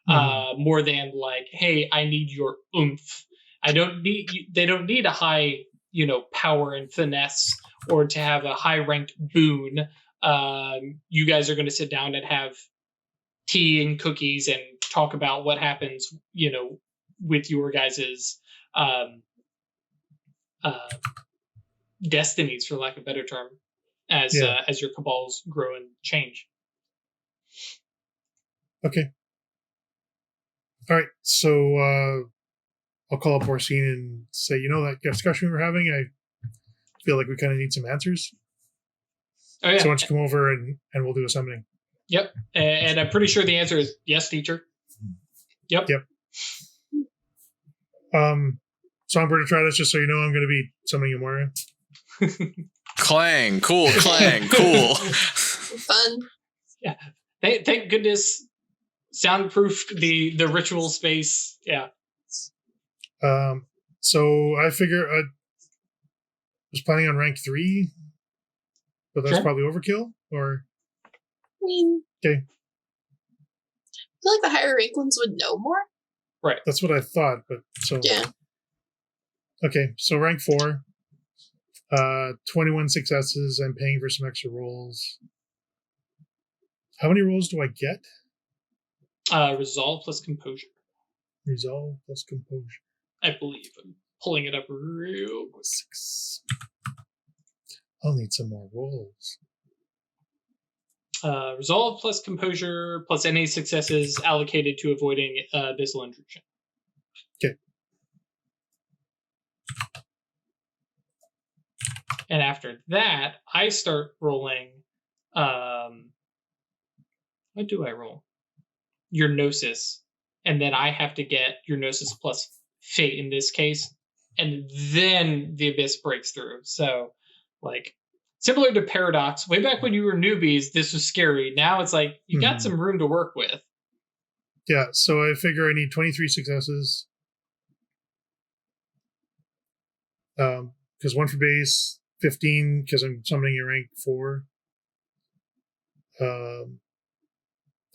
more than like, hey, I need your oomph. They don't need a high, power and finesse or to have a high ranked boon. You guys are going to sit down and have tea and cookies and talk about what happens, with your guys's destinies, for lack of a better term, as your cabals grow and change. Okay. All right. So I'll call up Borseen and say, that discussion we were having, I feel like we kind of need some answers. Oh, yeah. So why don't you come over and we'll do a summoning. Yep. And I'm pretty sure the answer is yes, teacher. Yep. Songbird to try this, just so you know, I'm going to be summoning you, Moira. Clang, cool, clang, cool. Fun. Yeah. Thank goodness soundproofed the ritual space. Yeah. So I figure I was planning on rank 3, but that's probably overkill, or? I mean, okay. I feel like the higher rank ones would know more. Right. That's what I thought, but so. Yeah. Okay, so rank 4. 21 successes. I'm paying for some extra rolls. How many rolls do I get? Resolve plus composure. Resolve plus composure. I believe. I'm pulling it up real quick. 6. I'll need some more rolls. Resolve plus composure plus any successes allocated to avoiding abyssal intrusion. Okay. And after that, I start rolling. What do I roll? Your Gnosis. And then I have to get your Gnosis plus Fate in this case. And then the Abyss breaks through. So, like, similar to Paradox, way back when you were newbies, this was scary. Now it's like, you got some room to work with. Yeah, so I figure I need 23 successes. Because 1 for base, 15 because I'm summoning a rank 4.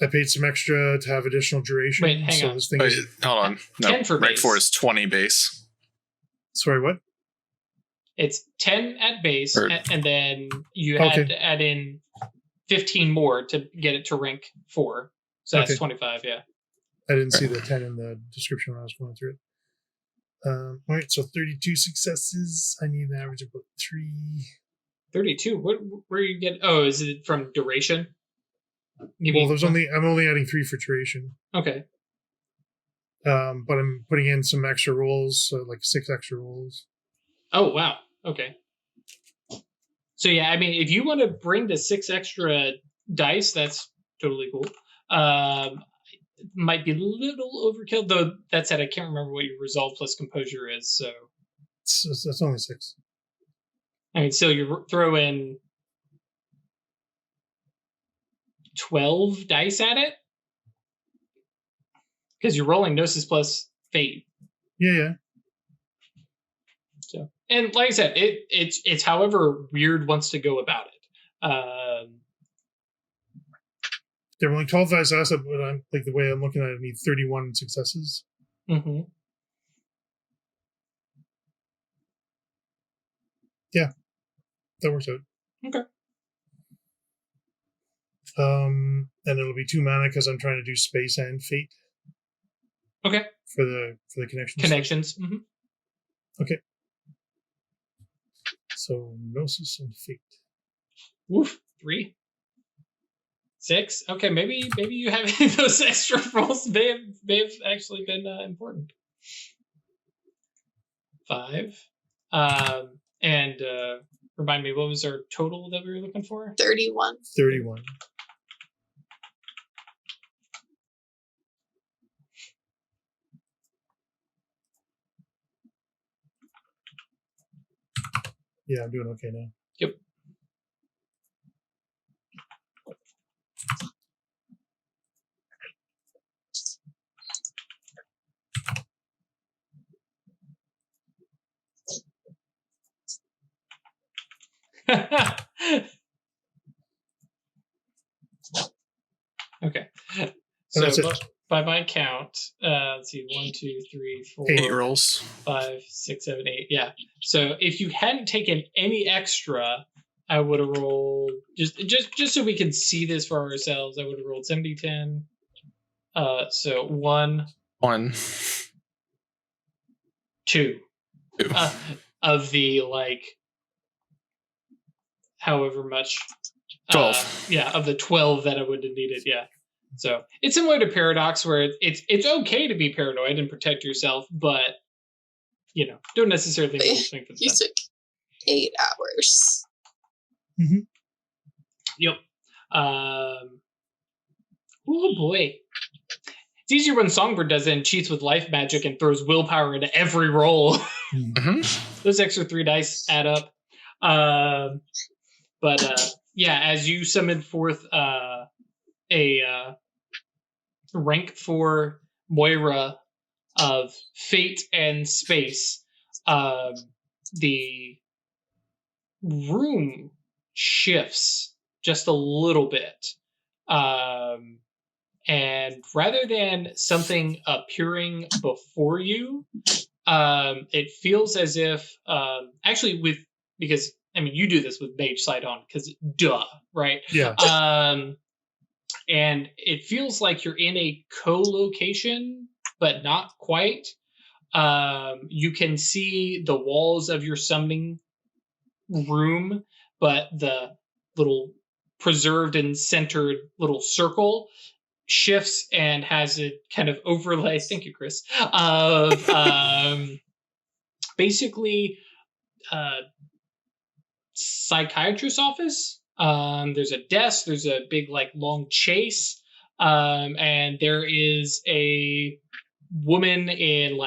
I paid some extra to have additional duration. Wait, hang on. This thing Hold on. No, 10 for rank base. 4 is 20 base. Sorry, what? It's 10 at base, Or- and then you had to add in 15 more to get it to rank 4. So that's 25, yeah. I didn't see the 10 in the description when I was going through it. All right, so 32 successes. I need an average of about 3. 32? Where you get? Oh, is it from duration? Well, I'm only adding 3 for duration. Okay. But I'm putting in some extra rolls, so like 6 extra rolls. Oh, wow. Okay. So, yeah, I mean, if you want to bring the 6 extra dice, that's totally cool. It might be a little overkill, though. That said, I can't remember what your resolve plus composure is, so. That's only 6. I mean, still, you throw in 12 dice at it? Because you're rolling Gnosis plus Fate. Yeah. So, And like I said, it's however Wyrd wants to go about it. They're only 12 dice us, but I'm like the way I'm looking at it, I need 31 successes. Mm-hmm. Yeah, that works out. Okay. And it'll be 2 mana because I'm trying to do space and fate. Okay. For the connections. Connections. Mm-hmm. Okay. So Gnosis and fate. Woof. 3. 6. Okay, maybe you have those extra rolls may have actually been important. 5. And remind me, what was our total that we were looking for? 31. 31. Yeah, I'm doing okay now. Yep. Okay. So by my count, let's see, 1, 2, 3, 4, 8 rolls. 5, 6, 7, 8. Yeah. So if you hadn't taken any extra, I would have rolled just so we can see this for ourselves. I would have rolled 70, 10. So 1, 2. Of the however much. 12. Of the 12 that I would have needed. Yeah. So it's similar to Paradox, where it's okay to be paranoid and protect yourself, but don't necessarily need to swing for the You took 8 hours. Mm-hmm. Yep. Oh boy. It's easier when Songbird does it and cheats with life magic and throws willpower into every roll. Mm-hmm. Those extra 3 dice add up. But as you summon forth a rank 4 Moira of fate and space, the room shifts just a little bit. And rather than something appearing before you, it feels as if, because you do this with Mage Sight on, because duh, right? Yeah. And it feels like you're in a co-location, but not quite. You can see the walls of your summoning room, but the little preserved and centered little circle shifts and has a kind of overlay. Thank you, Chris. Of basically psychiatrist's office. There's a desk. There's a big long chase, and there is a woman in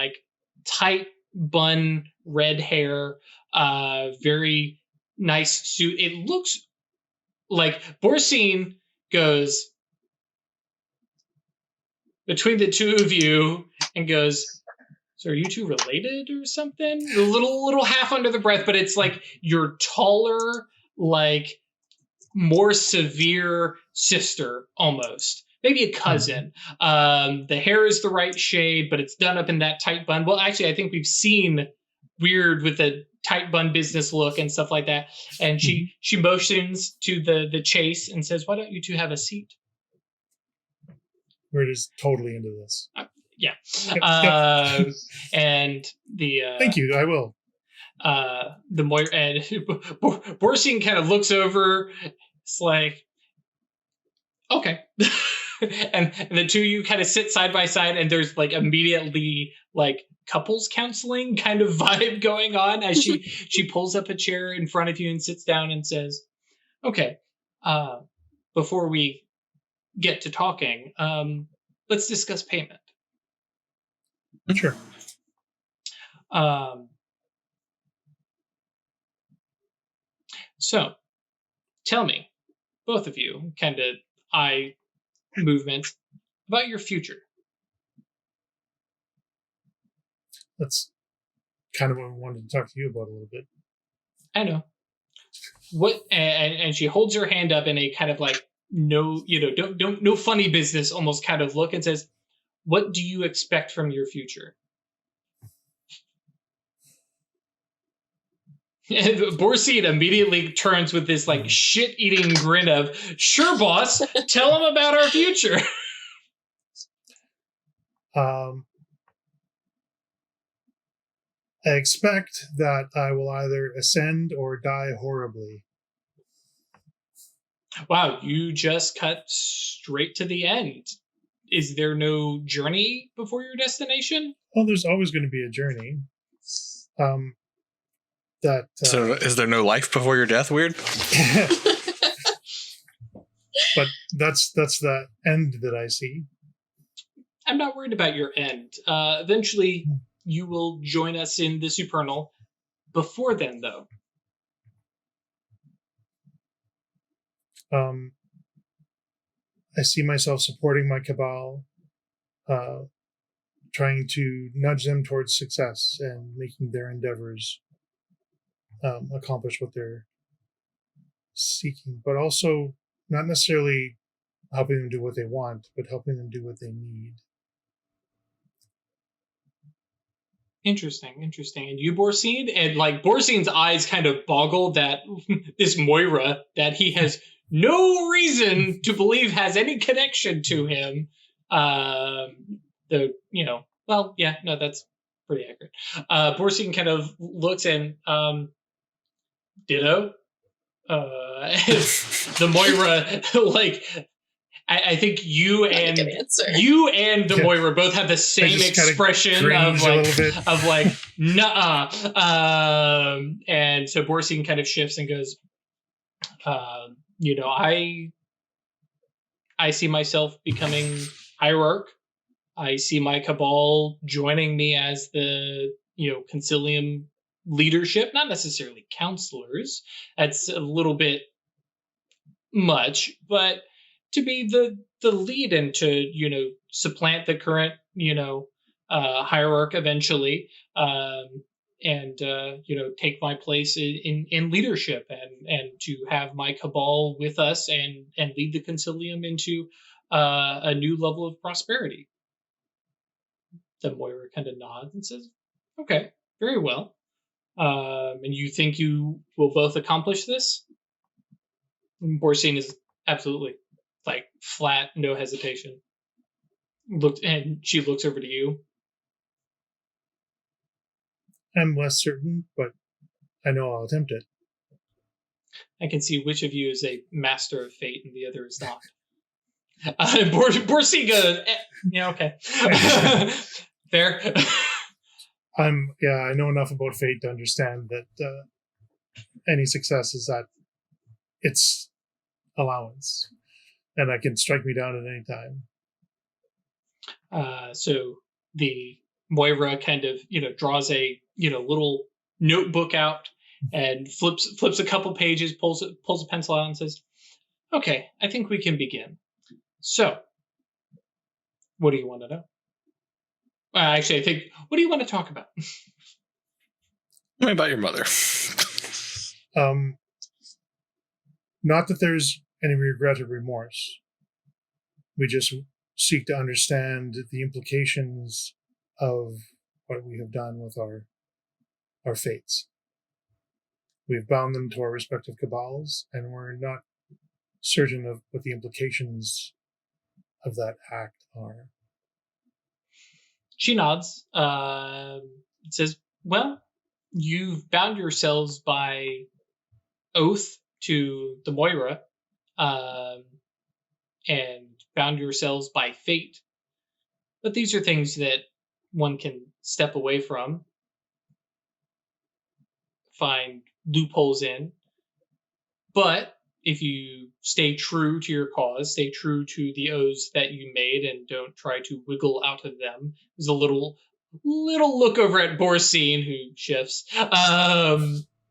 tight bun red hair, very nice suit. It looks like Borseen goes between the two of you and goes, so are you two related or something? A little half under the breath, but it's like your taller, more severe sister almost. Maybe a cousin. The hair is the right shade, but it's done up in that tight bun. Well, actually, I think we've seen Wyrd with a tight bun business look and stuff like that. And she motions to the chase and says, why don't you two have a seat? Wyrd is totally into this. Yeah. Yep. And the thank you, I will. The Moira and Borseen kind of looks over. It's like, okay. and the two of you kind of sit side by side, and there's immediately couples counseling kind of vibe going on as she pulls up a chair in front of you and sits down and says, okay, before we get to talking, let's discuss payment. Sure. So tell me, both of you, kind of eye movement, about your future. Let's kind of what I wanted to talk to you about a little bit. I know. What? And she holds her hand up in a kind of like no funny business almost kind of look and says, "What do you expect from your future?" And Borseen immediately turns with this like shit-eating grin of, "Sure, boss, tell him about our future." I expect that I will either ascend or die horribly. Wow, you just cut straight to the end. Is there no journey before your destination? Well, there's always going to be a journey. So is there no life before your death, Wyrd? But that's the end that I see. I'm not worried about your end. Eventually, you will join us in the Supernal. Before then, though. I see myself supporting my cabal, trying to nudge them towards success and making their endeavors accomplish what they're seeking, but also not necessarily helping them do what they want, but helping them do what they need. Interesting. And you, Borseen? And like Borseen's eyes kind of boggle that this Moira that he has no reason to believe has any connection to him. That's pretty accurate. Borseen kind of looks and ditto. The Moira, like, I think you and the Moira both have the same expression of like nuh-uh. And so Borseen kind of shifts and goes, I see myself becoming hierarch. I see my cabal joining me as the concilium leadership, not necessarily counselors. That's a little bit much, but to be the lead and to supplant the current hierarch eventually, and take my place in leadership and to have my cabal with us and lead the concilium into a new level of prosperity. The Moira kind of nods and says, "Okay, very well. And you think you will both accomplish this?" And Borseen is absolutely, like, flat, no hesitation. And she looks over to you. I'm less certain, but I know I'll attempt it. I can see which of you is a master of fate and the other is not. Borseen goes, okay. Fair. I know enough about fate to understand that any success is at its allowance, and that can strike me down at any time. So the Moira kind of draws a little notebook out and flips a couple pages, pulls a pencil out and says, "Okay, I think we can begin. So, what do you want to know?" Actually, I think, what do you want to talk about? Tell me about your mother. Not that there's any regret or remorse. We just seek to understand the implications of what we have done with our fates. We've bound them to our respective cabals, and we're not certain of what the implications of that act are. She nods. It says, "Well, you've bound yourselves by oath to the Moira, and bound yourselves by fate. But these are things that one can step away from, find loopholes in. But if you stay true to your cause, stay true to the oaths that you made, and don't try to wiggle out of them," there's a little look over at Borseen, who shifts,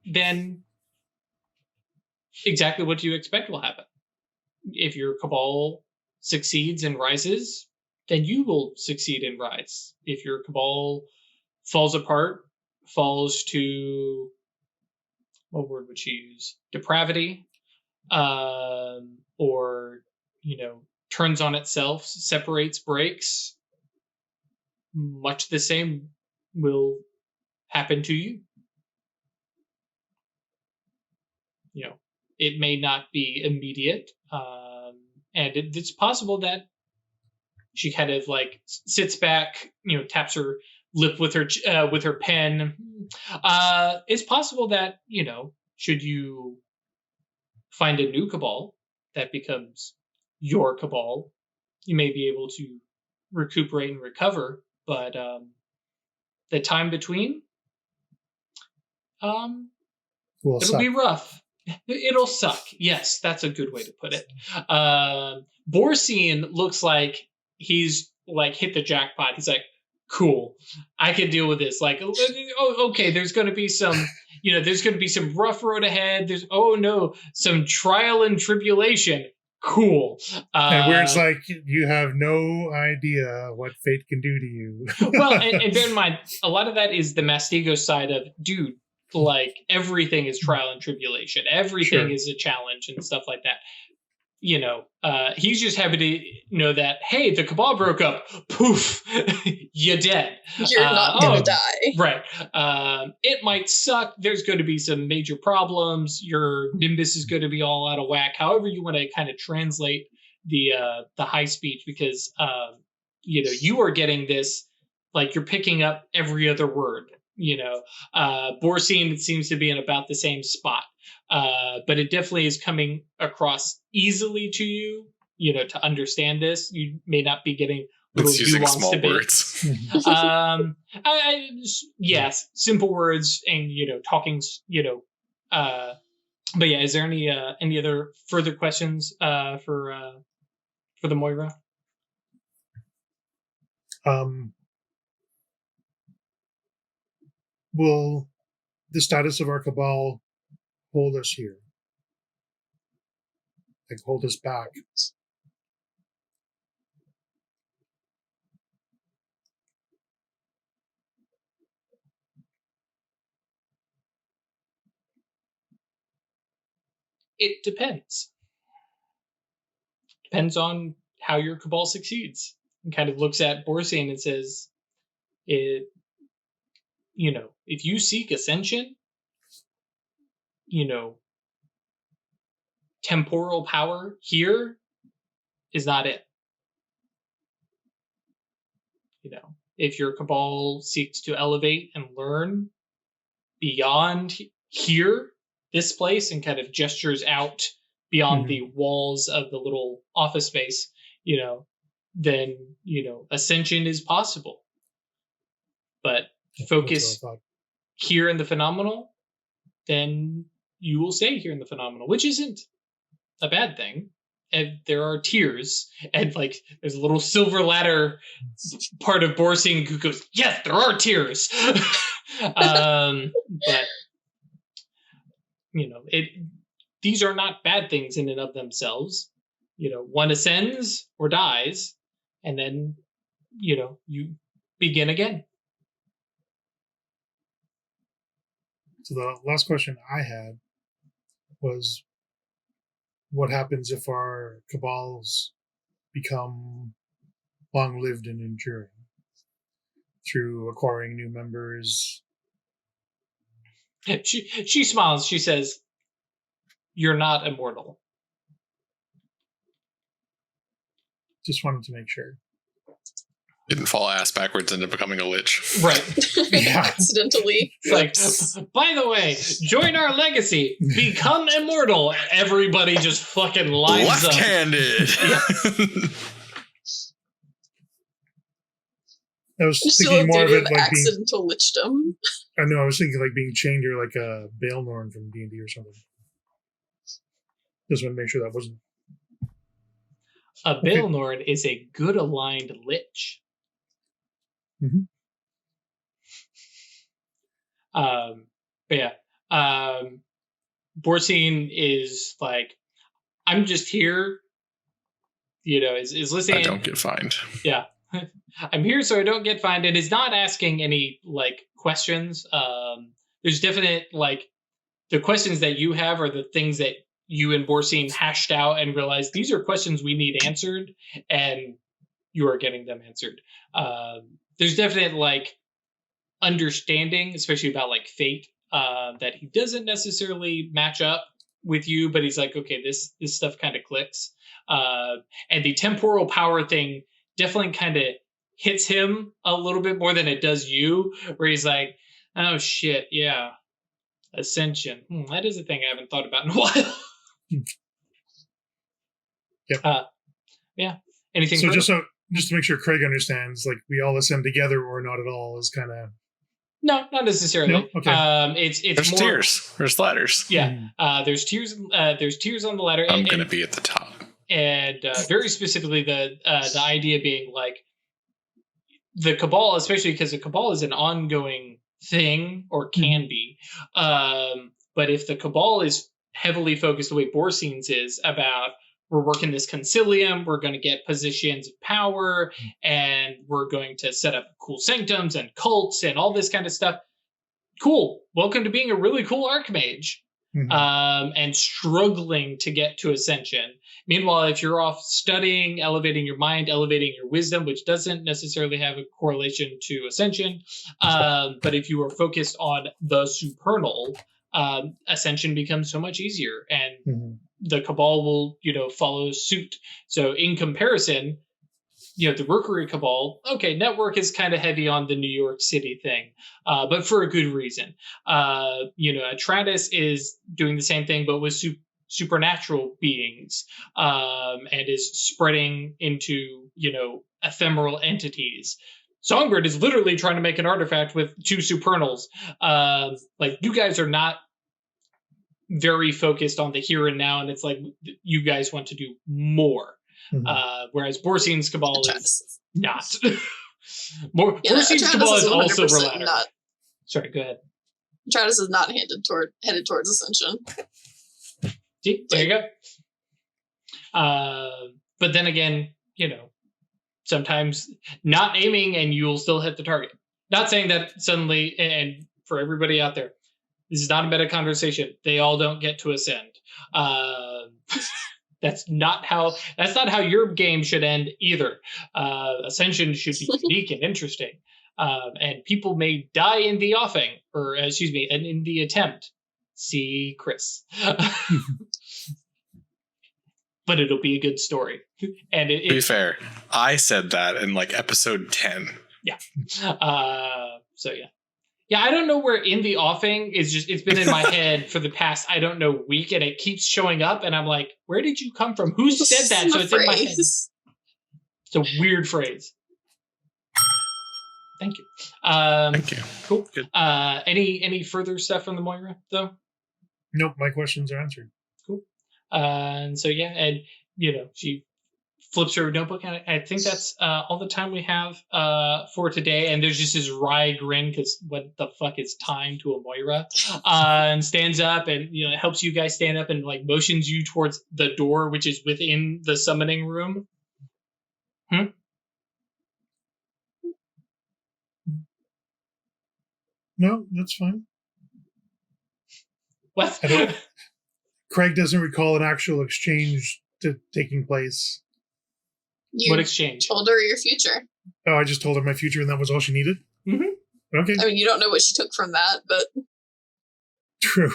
then exactly what you expect will happen. If your cabal succeeds and rises, then you will succeed and rise. If your cabal falls apart, falls to, what word would you use? Depravity, or, turns on itself, separates, breaks, much the same will happen to you. It may not be immediate, and it's possible that she kind of like sits back, taps her lip with her pen. It's possible that should you find a new cabal that becomes your cabal, you may be able to recuperate and recover, but the time between, it'll be rough. It'll suck. Yes, that's a good way to put it. Borseen looks like he's like hit the jackpot. He's like, cool, I can deal with this. Like, oh, okay, there's going to be some, there's going to be some rough road ahead. There's, some trial and tribulation. Cool. And where it's like, you have no idea what fate can do to you. Well, and bear in mind, a lot of that is the Mastigo side of, dude, like everything is trial and tribulation. Everything is a challenge and stuff like that. He's just happy to know that, hey, the cabal broke up. Poof, you're dead. You're not gonna die. Right. It might suck. There's going to be some major problems. Your Nimbus is going to be all out of whack. However you want to kind of translate the high speech, because you are getting this, like you're picking up every other word. Borseen seems to be in about the same spot. But it definitely is coming across easily to you, to understand this. You may not be getting little nuanced bits. Yes, simple words and, talking, but yeah, is there any other further questions, for the Moira? Will the status of our cabal hold us here? Like, hold us back? It depends. Depends on how your cabal succeeds. And kind of looks at Borseen and says, if you seek ascension, temporal power here is not it. If your cabal seeks to elevate and learn beyond here, this place, and kind of gestures out beyond the walls of the little office space, then, ascension is possible. But focus here in the phenomenal, then you will stay here in the phenomenal, which isn't a bad thing. And there are tiers, and like there's a little silver ladder part of Borseen who goes, yes, there are tiers. But these are not bad things in and of themselves. One ascends or dies, and then you begin again. So the last question I had was, what happens if our cabals become long-lived and enduring through acquiring new members? She smiles. She says, "You're not immortal." Just wanted to make sure. Didn't fall ass backwards into becoming a lich. Right. Yeah. Accidentally. It's like, by the way, join our legacy, become immortal. Everybody just fucking lines up. Left-handed. I was Still thinking more of it of like being... accidental lichdom. I know, I was thinking like being chained or like a Baelnorn from D&D or something. Just want to make sure that wasn't... A Baelnorn is a good aligned lich. Mm-hmm. But yeah, Borseen is like, I'm just here, is listening. I don't get fined. Yeah. I'm here so I don't get fined, and is not asking any like questions. There's definite, like, the questions that you have are the things that you and Borseen hashed out and realized these are questions we need answered, and you are getting them answered. There's definite, like, understanding, especially about, like, fate, that he doesn't necessarily match up with you, but he's like, okay, this stuff kind of clicks. And the temporal power thing definitely kind of hits him a little bit more than it does you, where he's like, oh shit, yeah, ascension. That is a thing I haven't thought about in a while. Yep. Yeah. Anything? So just to make sure Craig understands, like, we all ascend together or not at all is kind of. No, not necessarily. No? Okay. It's There's more, tiers. There's ladders. Yeah. There's tiers. There's tiers on the ladder. I'm going to be at the top. And very specifically, the idea being, like, the Cabal, especially because the Cabal is an ongoing thing, or can be. But if the Cabal is heavily focused the way Borseen's is about, we're working this concilium, we're going to get positions of power, and we're going to set up cool sanctums and cults and all this kind of stuff. Cool. Welcome to being a really cool archmage. And struggling to get to ascension. Meanwhile, if you're off studying, elevating your mind, elevating your wisdom, which doesn't necessarily have a correlation to ascension, but if you are focused on the supernal, ascension becomes so much easier, and the Cabal will, follow suit. So in comparison, the Rookery Cabal, okay, network is kind of heavy on the New York City thing, but for a good reason. Atratus is doing the same thing, but with supernatural beings, and is spreading into, ephemeral entities. Songbird is literally trying to make an artifact with 2 supernals. Like, you guys are not very focused on the here and now, and it's like you guys want to do more. Whereas Borseen's Cabal is not. Borseen's Cabal is also ladder. Sorry, go ahead. Travis is not headed towards ascension. See, there you go. But then again, sometimes not aiming and you'll still hit the target. Not saying that suddenly, and for everybody out there, this is not a meta conversation. They all don't get to ascend. That's not how your game should end either. Ascension should be unique and interesting. And people may die in the offing, or in the attempt. See Chris. But it'll be a good story. And to be fair, I said that in like episode 10. Yeah. So yeah. Yeah, I don't know where in the offing is. It's been in my head for the past, week, and it keeps showing up, and I'm like, where did you come from? Who said that? So it's in my head. It's a weird phrase. Thank you. Thank you. Cool. Good. Any further stuff from the Moira, though? Nope, my questions are answered. Cool. And so, yeah, and, she flips her notebook, and I think that's all the time we have for today. And there's just this wry grin, because what the fuck is time to a Moira? And stands up and, helps you guys stand up and, like, motions you towards the door, which is within the summoning room. No, that's fine. What? Craig doesn't recall an actual exchange taking place. What exchange? Told her your future. Oh, I just told her my future, and that was all she needed? Okay. I mean, you don't know what she took from that, but... True.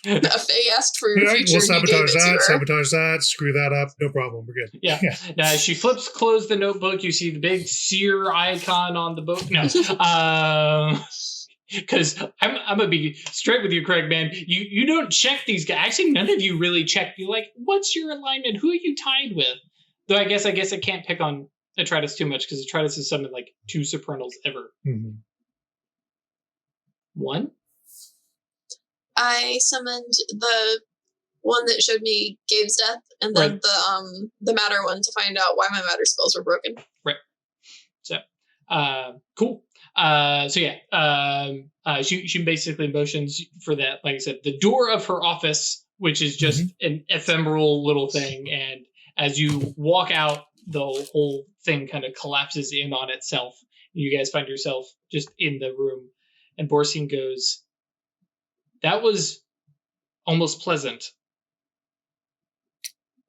Faye asked for your future. We'll sabotage that, screw that up, no problem, we're good. Yeah. Now, as she close the notebook, you see the big seer icon on the book. No. Because I'm going to be straight with you, Craig, man. You don't check these guys. Actually, none of you really check. You're like, what's your alignment? Who are you tied with? Though I guess I can't pick on Atratus too much, because Atratus has summoned like 2 supernals ever. 1? I summoned the one that showed me Gabe's death, and then the matter one to find out why my matter spells were broken. Right. So, cool. She basically motions for that. Like I said, the door of her office, which is just an ephemeral little thing, and as you walk out, the whole thing kind of collapses in on itself. You guys find yourself just in the room. And Borseen goes, "That was almost pleasant."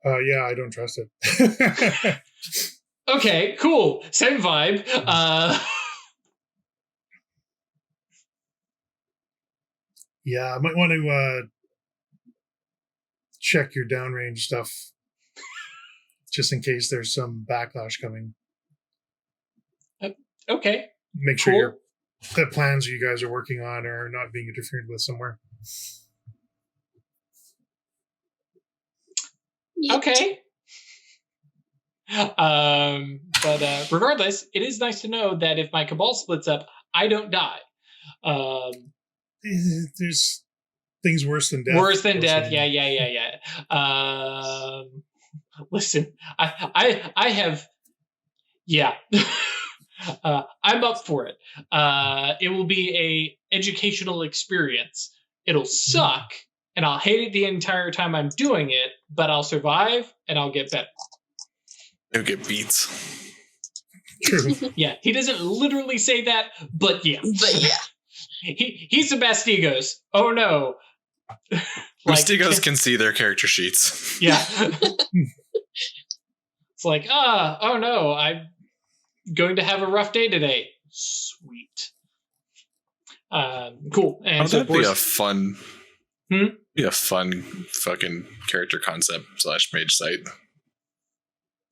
Yeah, I don't trust it. Okay, cool. Same vibe. Yeah, I might want to check your downrange stuff just in case there's some backlash coming. Okay. Make sure Cool. the plans you guys are working on are not being interfered with somewhere. Okay. But regardless, it is nice to know that if my cabal splits up, I don't die. There's things worse than death. Worse than death. Yeah. Listen, I have. Yeah. I'm up for it. It will be a educational experience. It'll suck, and I'll hate it the entire time I'm doing it, but I'll survive and I'll get better. You'll get beats. True. Yeah, he doesn't literally say that, but yeah. But yeah. He's the Bastigos. Oh no. Bastigos can see their character sheets. Yeah. It's like, oh no, I'm going to have a rough day today. Sweet. Cool. And so that'd be a fun be a fun fucking character concept / mage site.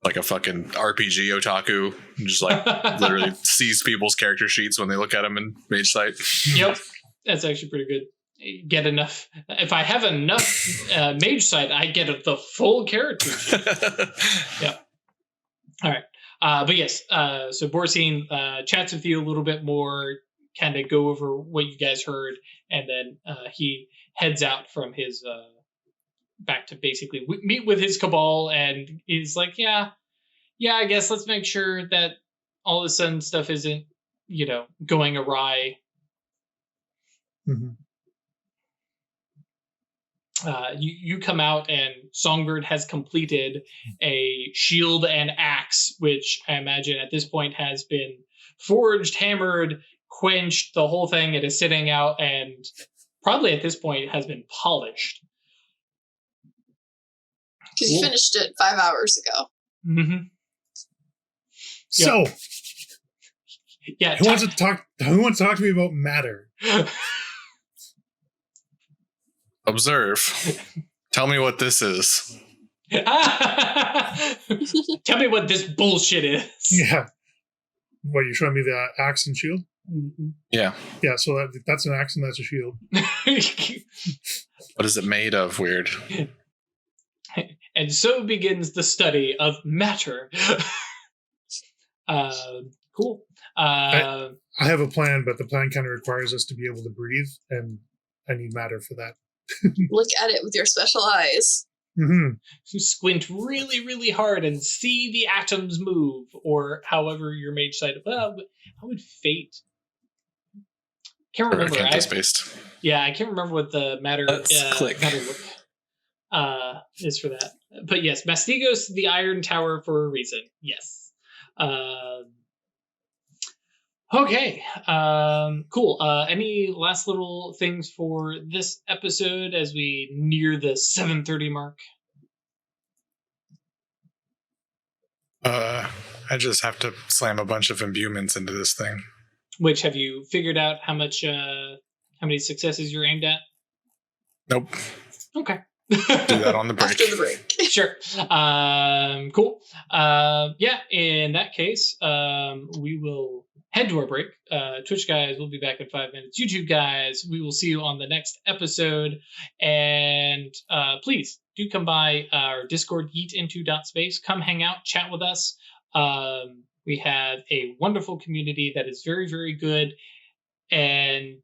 Like a fucking RPG otaku, just like literally sees people's character sheets when they look at them in mage site. Yep, that's actually pretty good. Get enough. If I have enough mage site, I get the full character sheet. Yeah. All right. But yes, so Borseen chats with you a little bit more, kind of go over what you guys heard, and then he heads out from his back to basically meet with his cabal, and he's like, yeah, I guess let's make sure that all of a sudden stuff isn't, going awry. Mm-hmm. You come out, and Songbird has completed a shield and axe, which I imagine at this point has been forged, hammered, quenched, the whole thing. It is sitting out, and probably at this point has been polished. Because you finished it 5 hours ago. Mm-hmm. So, yeah, who wants to talk to me about matter? Observe. Tell me what this is. Tell me what this bullshit is. Yeah. What, you're showing me the axe and shield? Mm-hmm. Yeah. Yeah, so that's an axe and that's a shield. What is it made of, Wyrd? And so begins the study of matter. Cool. I have a plan, but the plan kind of requires us to be able to breathe, and I need matter for that. Look at it with your special eyes. Mm-hmm. Squint really, really hard and see the atoms move, or however your mage side. Well, how would fate? Can't remember. Campus-based. Yeah, I can't remember what the matter is for that. But yes, Mastigos, the Iron Tower for a reason. Yes. Okay. Cool. Any last little things for this episode as we near the 7:30 mark? I just have to slam a bunch of imbuements into this thing. Which, have you figured out how many successes you're aimed at? Nope. Okay. Do that on the break. After the break. Sure. Cool. Yeah, in that case, we will head to our break. Twitch guys, we'll be back in 5 minutes. YouTube guys, we will see you on the next episode. And please do come by our Discord, yeetinto.space. Come hang out, chat with us. We have a wonderful community that is very, very good and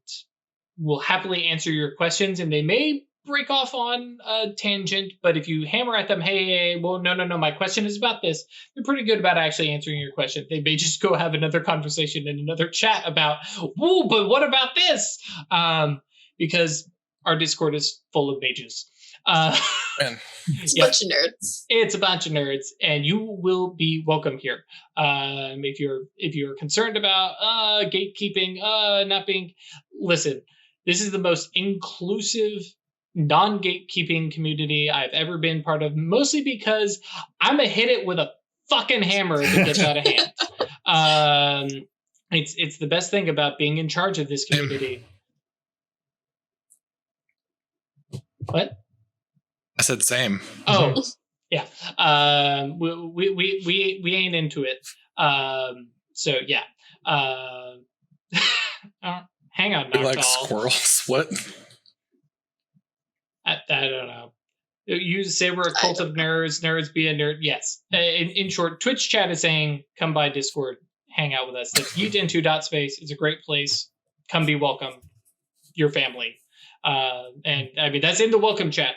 will happily answer your questions. And they may break off on a tangent, but if you hammer at them, hey, well, no, my question is about this, they're pretty good about actually answering your question. They may just go have another conversation in another chat about, whoa, but what about this? Because our Discord is full of mages. It's a bunch of nerds. It's a bunch of nerds, and you will be welcome here. If you're concerned about gatekeeping, not being, listen, this is the most inclusive, non-gatekeeping community I've ever been part of, mostly because I'm going to hit it with a fucking hammer if it gets out of hand. It's the best thing about being in charge of this community. What? I said same. Oh, yeah. We ain't into it. So yeah. Hang on, You like Noctol. squirrels? What? I don't know. You say we're a cult of nerds. Nerds be a nerd. Yes. In short, Twitch chat is saying, come by Discord, hang out with us. That's yeetinto.space. It's a great place. Come be welcome. Your family. And I mean, that's in the welcome chat.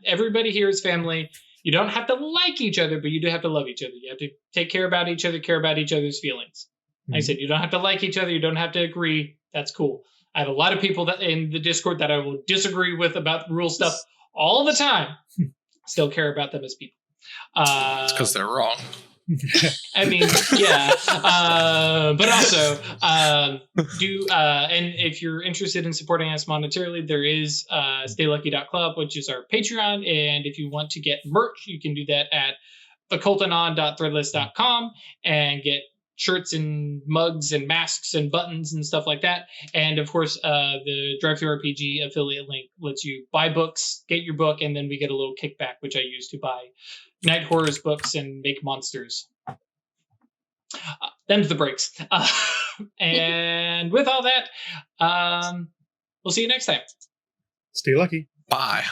Everybody here is family. You don't have to like each other, but you do have to love each other. You have to take care about each other, care about each other's feelings. Like I said, you don't have to like each other. You don't have to agree. That's cool. I have a lot of people that in the Discord that I will disagree with about rule stuff all the time. Still care about them as people. It's because they're wrong. I mean, yeah. But also, and if you're interested in supporting us monetarily, there is staylucky.club, which is our Patreon. And if you want to get merch, you can do that at occultanon.threadless.com and get shirts and mugs and masks and buttons and stuff like that. And of course, the DriveThruRPG affiliate link lets you buy books, get your book, and then we get a little kickback, which I use to buy Night Horrors books and make monsters. Them's the breaks. And with all that, we'll see you next time. Stay lucky. Bye.